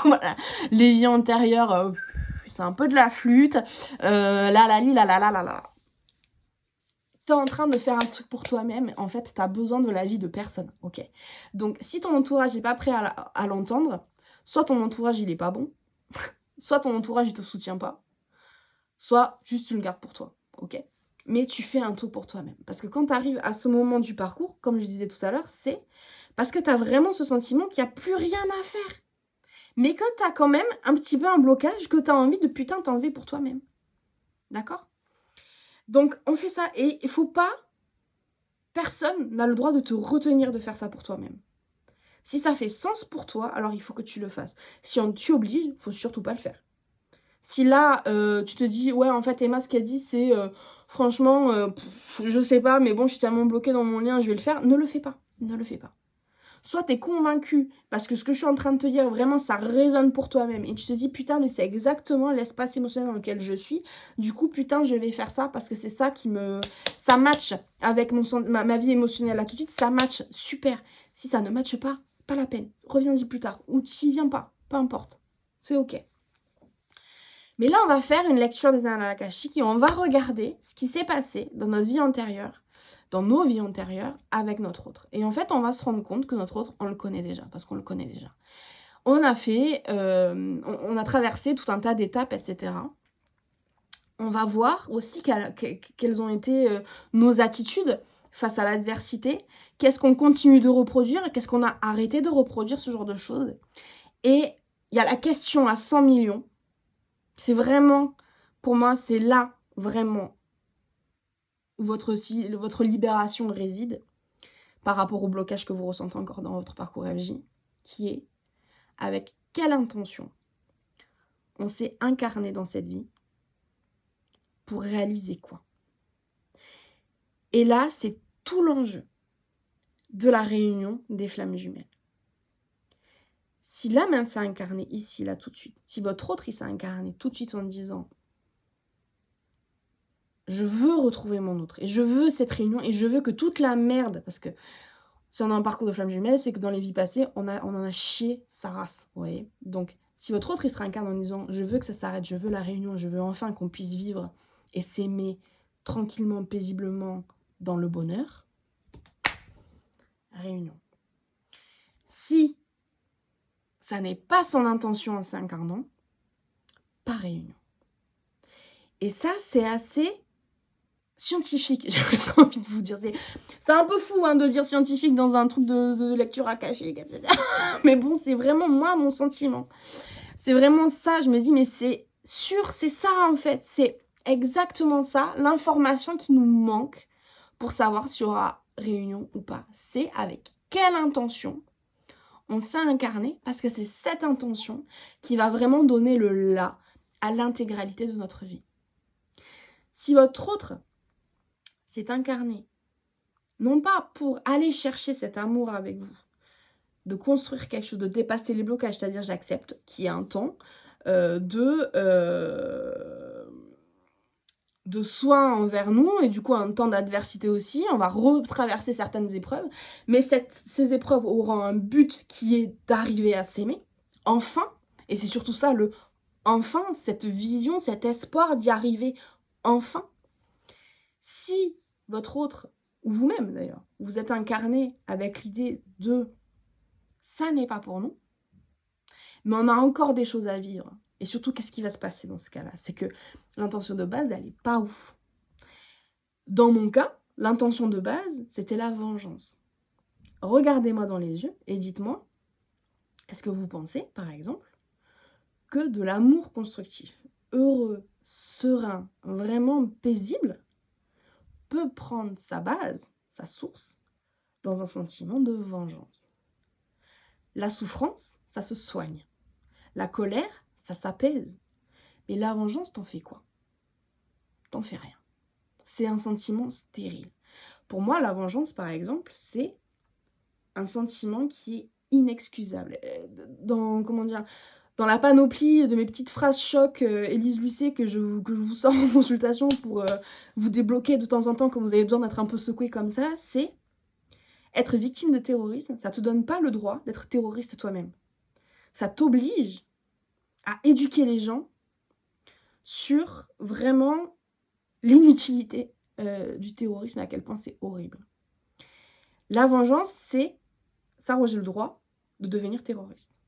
Voilà, les vies antérieures, c'est un peu de la flûte. Là. T'es en train de faire un truc pour toi-même, en fait, t'as besoin de l'avis de personne, ok? Donc, si ton entourage n'est pas prêt à l'entendre, soit ton entourage, il est pas bon, soit ton entourage, il te soutient pas, soit juste tu le gardes pour toi, ok? Mais tu fais un truc pour toi-même. Parce que quand tu arrives à ce moment du parcours, comme je disais tout à l'heure, c'est parce que tu as vraiment ce sentiment qu'il n'y a plus rien à faire. Mais que tu as quand même un petit peu un blocage que tu as envie de putain t'enlever pour toi-même. D'accord? Donc, on fait ça. Et il faut pas... Personne n'a le droit de te retenir de faire ça pour toi-même. Si ça fait sens pour toi, alors il faut que tu le fasses. Si on t'oblige, il faut surtout pas le faire. Si là, tu te dis, ouais, en fait, Emma, ce qu'elle dit, c'est, franchement, je sais pas, mais bon, je suis tellement bloquée dans mon lien, je vais le faire. Ne le fais pas. Ne le fais pas. Soit t'es convaincu, parce que ce que je suis en train de te dire, vraiment, ça résonne pour toi-même. Et tu te dis, putain, mais c'est exactement l'espace émotionnel dans lequel je suis. Du coup, putain, je vais faire ça, parce que c'est ça qui me... Ça match avec ma vie émotionnelle. Là, tout de suite, ça match. Super. Si ça ne matche pas, pas la peine. Reviens-y plus tard. Ou t'y viens pas. Peu importe. C'est ok. Mais là, on va faire une lecture des annales akashiques et on va regarder ce qui s'est passé dans notre vie antérieure, dans nos vies antérieures, avec notre autre. Et en fait, on va se rendre compte que notre autre, on le connaît déjà, parce qu'on le connaît déjà. On a traversé tout un tas d'étapes, etc. On va voir aussi quelles ont été nos attitudes face à l'adversité, qu'est-ce qu'on continue de reproduire, qu'est-ce qu'on a arrêté de reproduire, ce genre de choses. Et il y a la question à 100 millions. C'est vraiment, pour moi, c'est là, vraiment, où votre libération réside par rapport au blocage que vous ressentez encore dans votre parcours FJ, qui est avec quelle intention on s'est incarné dans cette vie pour réaliser quoi. Et là, c'est tout l'enjeu de la réunion des flammes jumelles. Si l'âme s'est incarnée ici, là, tout de suite, si votre autre, il s'est incarné tout de suite en disant je veux retrouver mon autre, et je veux cette réunion, et je veux que toute la merde, parce que si on a un parcours de flammes jumelles, c'est que dans les vies passées, on en a chié sa race, vous voyez. Donc, si votre autre, il se réincarne en disant je veux que ça s'arrête, je veux la réunion, je veux enfin qu'on puisse vivre et s'aimer tranquillement, paisiblement, dans le bonheur, réunion. Si ça n'est pas son intention en s'incarnant, pas réunion. Et ça, c'est assez scientifique, j'ai presque envie de vous dire. C'est un peu fou hein, de dire scientifique dans un truc de lecture akashique, etc. Mais bon, c'est vraiment moi, mon sentiment. C'est vraiment ça, je me dis, mais c'est sûr, c'est ça en fait. C'est exactement ça, l'information qui nous manque pour savoir s'il y aura réunion ou pas. C'est avec quelle intention on s'est incarné, parce que c'est cette intention qui va vraiment donner le là à l'intégralité de notre vie. Si votre autre c'est incarné. Non pas pour aller chercher cet amour avec vous, de construire quelque chose, de dépasser les blocages, c'est-à-dire j'accepte qu'il y a un temps de soin envers nous, et du coup un temps d'adversité aussi, on va retraverser certaines épreuves, mais ces épreuves auront un but qui est d'arriver à s'aimer, enfin, et c'est surtout ça, le enfin, cette vision, cet espoir d'y arriver enfin. Si votre autre, ou vous-même d'ailleurs, vous êtes incarné avec l'idée de ça n'est pas pour nous, mais on a encore des choses à vivre. Et surtout, qu'est-ce qui va se passer dans ce cas-là? C'est que l'intention de base, elle n'est pas ouf. Dans mon cas, l'intention de base, c'était la vengeance. Regardez-moi dans les yeux et dites-moi, est-ce que vous pensez, par exemple, que de l'amour constructif, heureux, serein, vraiment paisible, peut prendre sa base, sa source, dans un sentiment de vengeance? La souffrance, ça se soigne. La colère, ça s'apaise. Mais la vengeance, t'en fais quoi? T'en fais rien. C'est un sentiment stérile. Pour moi, la vengeance, par exemple, c'est un sentiment qui est inexcusable. Dans la panoplie de mes petites phrases choc, Élise Lucet, que je vous sors en consultation pour vous débloquer de temps en temps quand vous avez besoin d'être un peu secoué comme ça, c'est être victime de terrorisme, ça te donne pas le droit d'être terroriste toi-même. Ça t'oblige à éduquer les gens sur vraiment l'inutilité du terrorisme et à quel point c'est horrible. La vengeance, c'est s'arroger le droit de devenir terroriste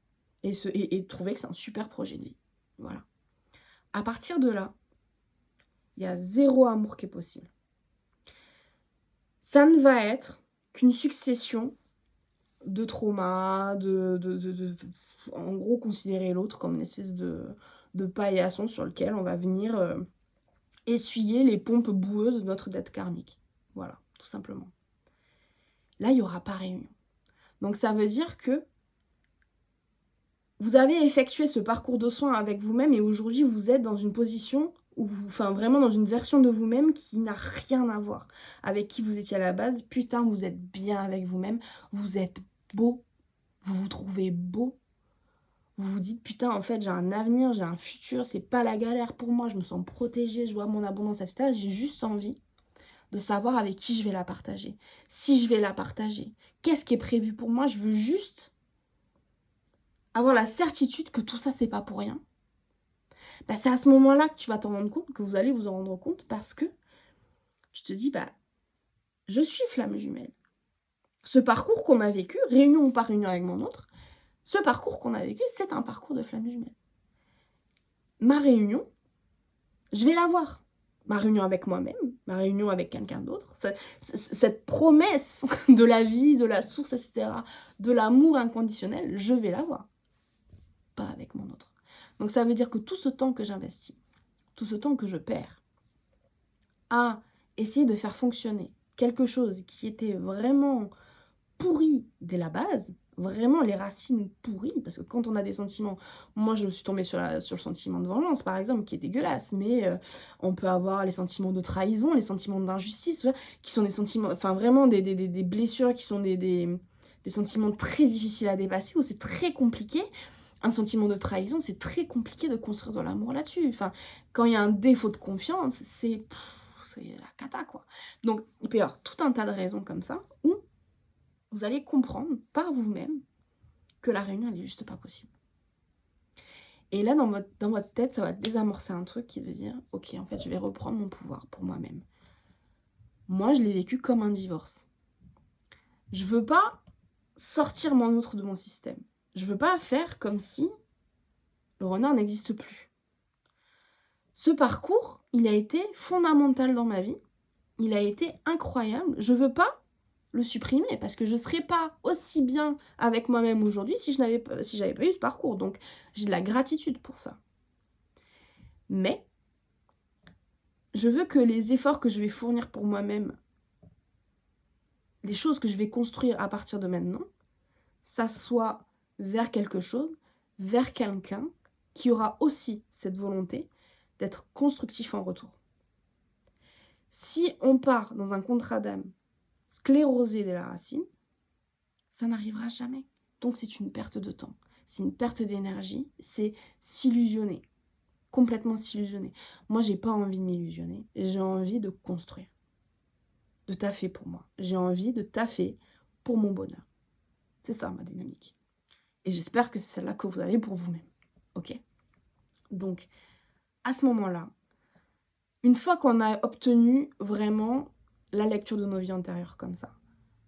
et trouver que c'est un super projet de vie. Voilà. À partir de là, il y a zéro amour qui est possible. Ça ne va être qu'une succession de traumas, en gros, considérer l'autre comme une espèce de paillasson sur lequel on va venir essuyer les pompes boueuses de notre dette karmique. Voilà, tout simplement. Là, il n'y aura pas réunion. Donc ça veut dire que vous avez effectué ce parcours de soins avec vous-même et aujourd'hui, vous êtes dans une position, vraiment dans une version de vous-même qui n'a rien à voir avec qui vous étiez à la base. Putain, vous êtes bien avec vous-même, vous êtes beau, vous vous trouvez beau. Vous vous dites, putain, en fait, j'ai un avenir, j'ai un futur, c'est pas la galère pour moi, je me sens protégée, je vois mon abondance, etc. J'ai juste envie de savoir avec qui je vais la partager. Si je vais la partager, qu'est-ce qui est prévu pour moi? Je veux juste avoir la certitude que tout ça, c'est pas pour rien. Bah, c'est à ce moment-là que tu vas t'en rendre compte, que vous allez vous en rendre compte, parce que tu te dis, je suis flamme jumelle. Ce parcours qu'on a vécu, réunion par réunion avec mon autre, ce parcours qu'on a vécu, c'est un parcours de flamme jumelle. Ma réunion, je vais la voir. Ma réunion avec moi-même, ma réunion avec quelqu'un d'autre, cette promesse de la vie, de la source, etc., de l'amour inconditionnel, je vais la voir. Pas avec mon autre. Donc ça veut dire que tout ce temps que j'investis, tout ce temps que je perds, à essayer de faire fonctionner quelque chose qui était vraiment pourri dès la base, vraiment les racines pourries, parce que quand on a des sentiments, moi je suis tombée sur le sentiment de vengeance par exemple, qui est dégueulasse, mais on peut avoir les sentiments de trahison, les sentiments d'injustice, qui sont des sentiments, enfin vraiment des blessures qui sont des sentiments très difficiles à dépasser, où c'est très compliqué. Un sentiment de trahison, c'est très compliqué de construire de l'amour là-dessus. Enfin, quand il y a un défaut de confiance, c'est la cata, quoi. Donc, il peut y avoir tout un tas de raisons comme ça, où vous allez comprendre par vous-même que la réunion, elle est juste pas possible. Et là, dans votre tête, ça va désamorcer un truc qui veut dire, ok, en fait, je vais reprendre mon pouvoir pour moi-même. Moi, je l'ai vécu comme un divorce. Je veux pas sortir mon autre de mon système. Je veux pas faire comme si le renard n'existe plus. Ce parcours, il a été fondamental dans ma vie. Il a été incroyable. Je veux pas le supprimer parce que je serais pas aussi bien avec moi-même aujourd'hui si j'avais pas eu ce parcours. Donc, j'ai de la gratitude pour ça. Mais, je veux que les efforts que je vais fournir pour moi-même, les choses que je vais construire à partir de maintenant, ça soit vers quelque chose, vers quelqu'un qui aura aussi cette volonté d'être constructif en retour. Si on part dans un contrat d'âme sclérosé de la racine, ça n'arrivera jamais. Donc c'est une perte de temps, c'est une perte d'énergie, c'est s'illusionner, complètement s'illusionner. Moi, j'ai pas envie de m'illusionner, j'ai envie de construire, de taffer pour moi. J'ai envie de taffer pour mon bonheur. C'est ça ma dynamique. Et j'espère que c'est celle-là que vous avez pour vous-même. Ok ? Donc, à ce moment-là, une fois qu'on a obtenu vraiment la lecture de nos vies antérieures comme ça,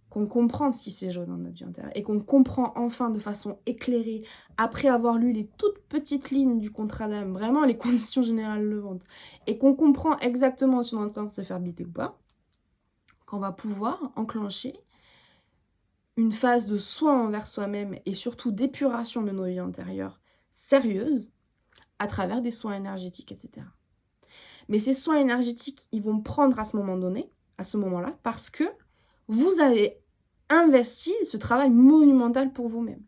qu'on comprend ce qui s'est joué dans notre vie antérieure et qu'on comprend enfin de façon éclairée, après avoir lu les toutes petites lignes du contrat d'âme, vraiment les conditions générales de vente, et qu'on comprend exactement si on est en train de se faire biter ou pas, qu'on va pouvoir enclencher une phase de soin envers soi-même et surtout d'épuration de nos vies antérieures sérieuses à travers des soins énergétiques, etc. Mais ces soins énergétiques, ils vont prendre à ce moment donné, à ce moment-là, parce que vous avez investi ce travail monumental pour vous-même.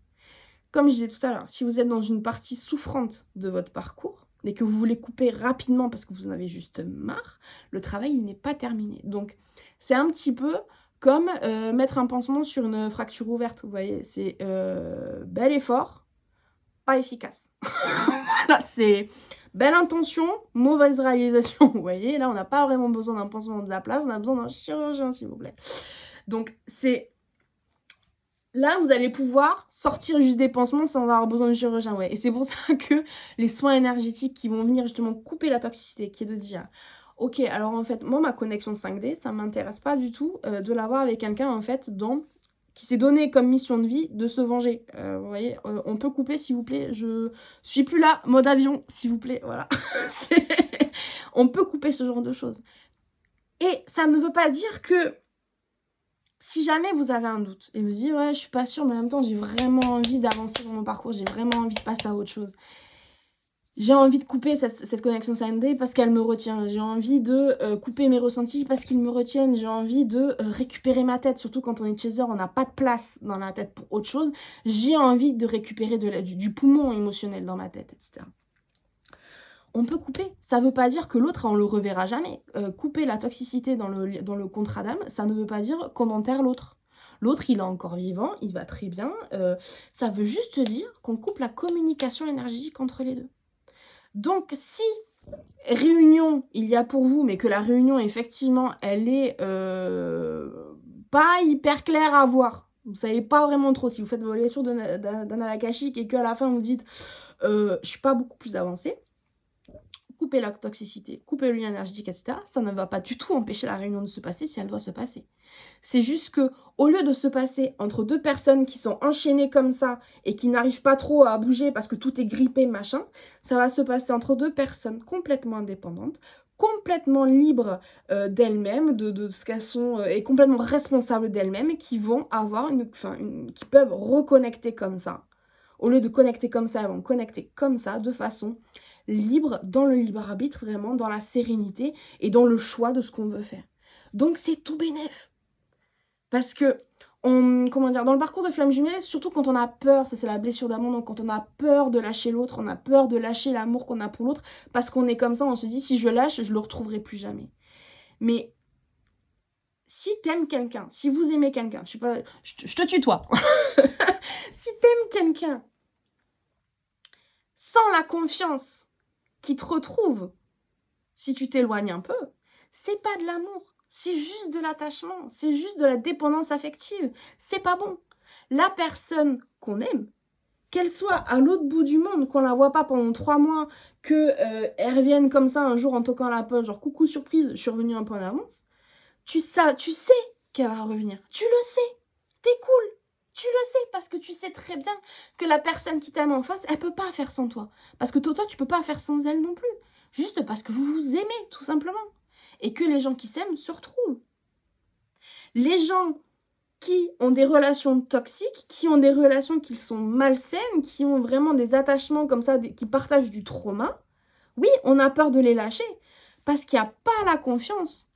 Comme je disais tout à l'heure, si vous êtes dans une partie souffrante de votre parcours et que vous voulez couper rapidement parce que vous en avez juste marre, le travail il n'est pas terminé. Donc c'est un petit peu comme mettre un pansement sur une fracture ouverte. Vous voyez, c'est bel effort, pas efficace. Voilà, c'est belle intention, mauvaise réalisation. Vous voyez, là on n'a pas vraiment besoin d'un pansement de la place, on a besoin d'un chirurgien s'il vous plaît. Donc c'est... Là, vous allez pouvoir sortir juste des pansements sans avoir besoin de chirurgien. Ouais. Et c'est pour ça que les soins énergétiques qui vont venir justement couper la toxicité, qui est de dire, ok, alors en fait, moi, ma connexion 5D, ça ne m'intéresse pas du tout de l'avoir avec quelqu'un, en fait, qui s'est donné comme mission de vie de se venger. Vous voyez, on peut couper, s'il vous plaît. Je suis plus là, mode avion, s'il vous plaît. Voilà. On peut couper ce genre de choses. Et ça ne veut pas dire que si jamais vous avez un doute et vous dites ouais je suis pas sûre mais en même temps j'ai vraiment envie d'avancer dans mon parcours, j'ai vraiment envie de passer à autre chose, j'ai envie de couper cette connexion 5D parce qu'elle me retient, j'ai envie de couper mes ressentis parce qu'ils me retiennent, j'ai envie de récupérer ma tête, surtout quand on est chaser, on n'a pas de place dans la tête pour autre chose, j'ai envie de récupérer du poumon émotionnel dans ma tête, etc. On peut couper. Ça ne veut pas dire que l'autre, on le reverra jamais. Couper la toxicité dans le contrat d'âme, ça ne veut pas dire qu'on enterre l'autre. L'autre, il est encore vivant, il va très bien. Ça veut juste dire qu'on coupe la communication énergétique entre les deux. Donc, si réunion il y a pour vous, mais que la réunion, effectivement, elle est pas hyper claire à voir, vous savez pas vraiment trop, si vous faites vos lectures d'Anna Akashique et qu'à la fin, vous dites je suis pas beaucoup plus avancée, couper la toxicité, couper le lien énergétique, etc., ça ne va pas du tout empêcher la réunion de se passer si elle doit se passer. C'est juste que, au lieu de se passer entre deux personnes qui sont enchaînées comme ça et qui n'arrivent pas trop à bouger parce que tout est grippé, machin, ça va se passer entre deux personnes complètement indépendantes, complètement libres d'elles-mêmes, de ce qu'elles sont, et complètement responsables d'elles-mêmes, qui vont avoir qui peuvent reconnecter comme ça. Au lieu de connecter comme ça, elles vont connecter comme ça, de façon libre, dans le libre arbitre, vraiment, dans la sérénité et dans le choix de ce qu'on veut faire. Donc c'est tout bénef. Parce que, dans le parcours de flamme jumelle, surtout quand on a peur, ça c'est la blessure d'amour, donc quand on a peur de lâcher l'autre, on a peur de lâcher l'amour qu'on a pour l'autre, parce qu'on est comme ça, on se dit si je lâche, je le retrouverai plus jamais. Mais si t'aimes quelqu'un, si vous aimez quelqu'un, je sais pas, je te tutoie. Si t'aimes quelqu'un sans la confiance qui te retrouve, si tu t'éloignes un peu, c'est pas de l'amour, c'est juste de l'attachement, c'est juste de la dépendance affective, c'est pas bon. La personne qu'on aime, qu'elle soit à l'autre bout du monde, qu'on la voit pas pendant 3 mois, qu'elle revienne comme ça un jour en toquant la porte, genre coucou surprise, je suis revenue un peu en avance, tu sais qu'elle va revenir, tu le sais, t'es cool. Tu le sais parce que tu sais très bien que la personne qui t'aime en face, elle peut pas faire sans toi. Parce que toi, tu peux pas faire sans elle non plus. Juste parce que vous vous aimez, tout simplement. Et que les gens qui s'aiment se retrouvent. Les gens qui ont des relations toxiques, qui ont des relations qui sont malsaines, qui ont vraiment des attachements comme ça, qui partagent du trauma, oui, on a peur de les lâcher. Parce qu'il n'y a pas la confiance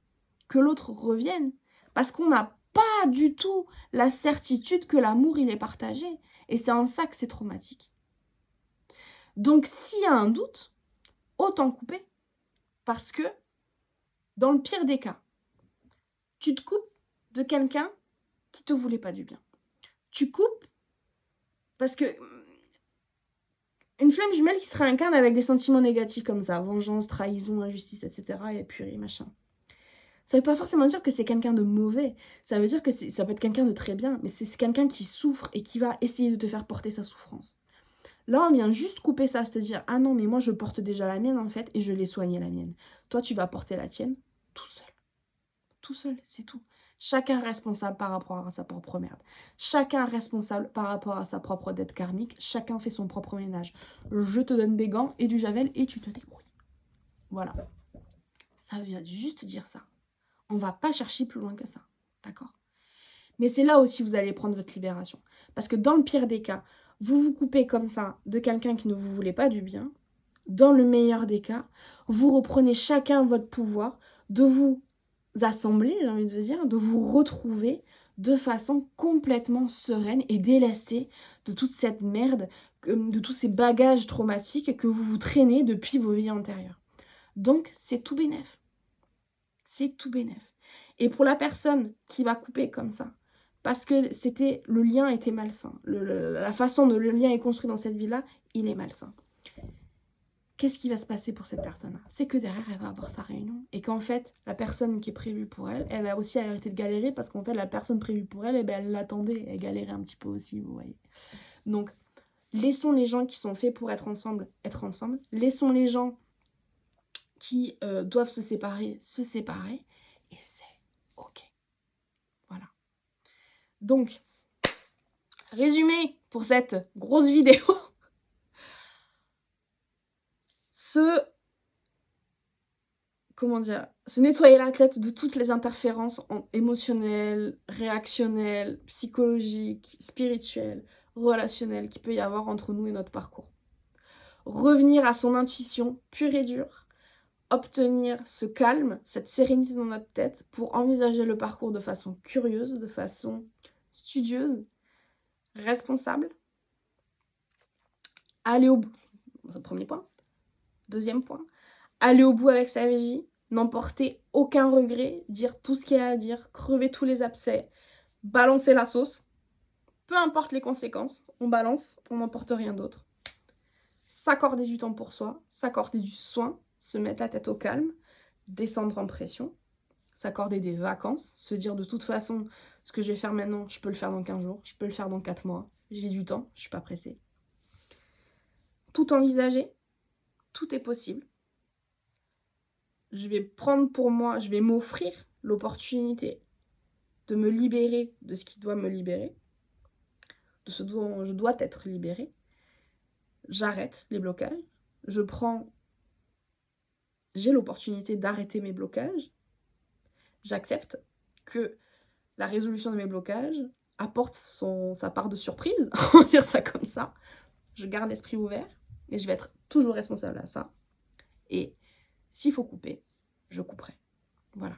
que l'autre revienne. Parce qu'on n'a pas du tout la certitude que l'amour, il est partagé. Et c'est en ça que c'est traumatique. Donc, s'il y a un doute, autant couper. Parce que, dans le pire des cas, Tu te coupes de quelqu'un qui te voulait pas du bien. Tu coupes parce que une flamme jumelle qui se réincarne avec des sentiments négatifs comme ça, vengeance, trahison, injustice, etc. et purée, machin. Ça veut pas forcément dire que c'est quelqu'un de mauvais. Ça veut dire que ça peut être quelqu'un de très bien, mais c'est quelqu'un qui souffre et qui va essayer de te faire porter sa souffrance. Là, on vient juste couper ça, se dire « Ah non, mais moi, je porte déjà la mienne, en fait, et je l'ai soignée, la mienne. Toi, tu vas porter la tienne tout seul. Tout seul, c'est tout. Chacun responsable par rapport à sa propre merde. Chacun responsable par rapport à sa propre dette karmique. Chacun fait son propre ménage. Je te donne des gants et du javel et tu te débrouilles. » Voilà. Ça vient juste dire ça. On va pas chercher plus loin que ça. D'accord ? Mais c'est là aussi où vous allez prendre votre libération. Parce que dans le pire des cas, vous vous coupez comme ça de quelqu'un qui ne vous voulait pas du bien. Dans le meilleur des cas, vous reprenez chacun votre pouvoir de vous assembler, j'ai envie de vous dire, de vous retrouver de façon complètement sereine et délestée de toute cette merde, de tous ces bagages traumatiques que vous vous traînez depuis vos vies antérieures. Donc, c'est tout bénef. C'est tout bénef. Et pour la personne qui va couper comme ça, parce que le lien était malsain, la façon dont le lien est construit dans cette vie-là, il est malsain. Qu'est-ce qui va se passer pour cette personne-là? C'est que derrière, elle va avoir sa réunion. Et qu'en fait, la personne qui est prévue pour elle, elle va aussi arrêter de galérer parce qu'en fait, la personne prévue pour elle, eh ben, elle l'attendait. Elle galérait un petit peu aussi, vous voyez. Donc, laissons les gens qui sont faits pour être ensemble. Laissons les gens qui doivent se séparer. Et c'est OK. Voilà. Donc, résumé pour cette grosse vidéo. Se nettoyer la tête de toutes les interférences émotionnelles, réactionnelles, psychologiques, spirituelles, relationnelles qu'il peut y avoir entre nous et notre parcours. Revenir à son intuition pure et dure, obtenir ce calme, cette sérénité dans notre tête pour envisager le parcours de façon curieuse, de façon studieuse, responsable. Aller au bout, c'est le premier point. Deuxième point, aller au bout avec sa vigie, n'emporter aucun regret, dire tout ce qu'il y a à dire, crever tous les abcès, balancer la sauce. Peu importe les conséquences, on balance, on n'emporte rien d'autre. S'accorder du temps pour soi, s'accorder du soin, se mettre la tête au calme, descendre en pression, s'accorder des vacances, se dire de toute façon, ce que je vais faire maintenant, je peux le faire dans 15 jours, je peux le faire dans 4 mois, j'ai du temps, je suis pas pressée. Tout envisager, tout est possible. Je vais prendre pour moi, je vais m'offrir l'opportunité de me libérer de ce qui doit me libérer, de ce dont je dois être libérée. J'arrête les blocages, j'ai l'opportunité d'arrêter mes blocages. J'accepte que la résolution de mes blocages apporte sa part de surprise, on va dire ça comme ça. Je garde l'esprit ouvert et je vais être toujours responsable à ça. Et s'il faut couper, je couperai. Voilà.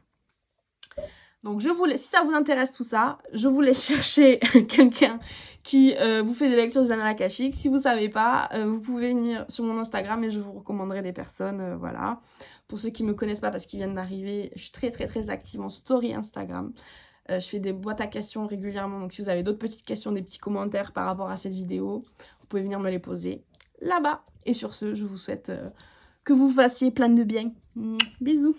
Donc, si ça vous intéresse tout ça, je vous laisse chercher quelqu'un qui vous fait des lectures des annales akashiques. Si vous ne savez pas, vous pouvez venir sur mon Instagram et je vous recommanderai des personnes, voilà. Pour ceux qui ne me connaissent pas parce qu'ils viennent d'arriver, je suis très très très active en story Instagram. Je fais des boîtes à questions régulièrement, donc si vous avez d'autres petites questions, des petits commentaires par rapport à cette vidéo, vous pouvez venir me les poser là-bas. Et sur ce, je vous souhaite que vous fassiez plein de bien. Bisous.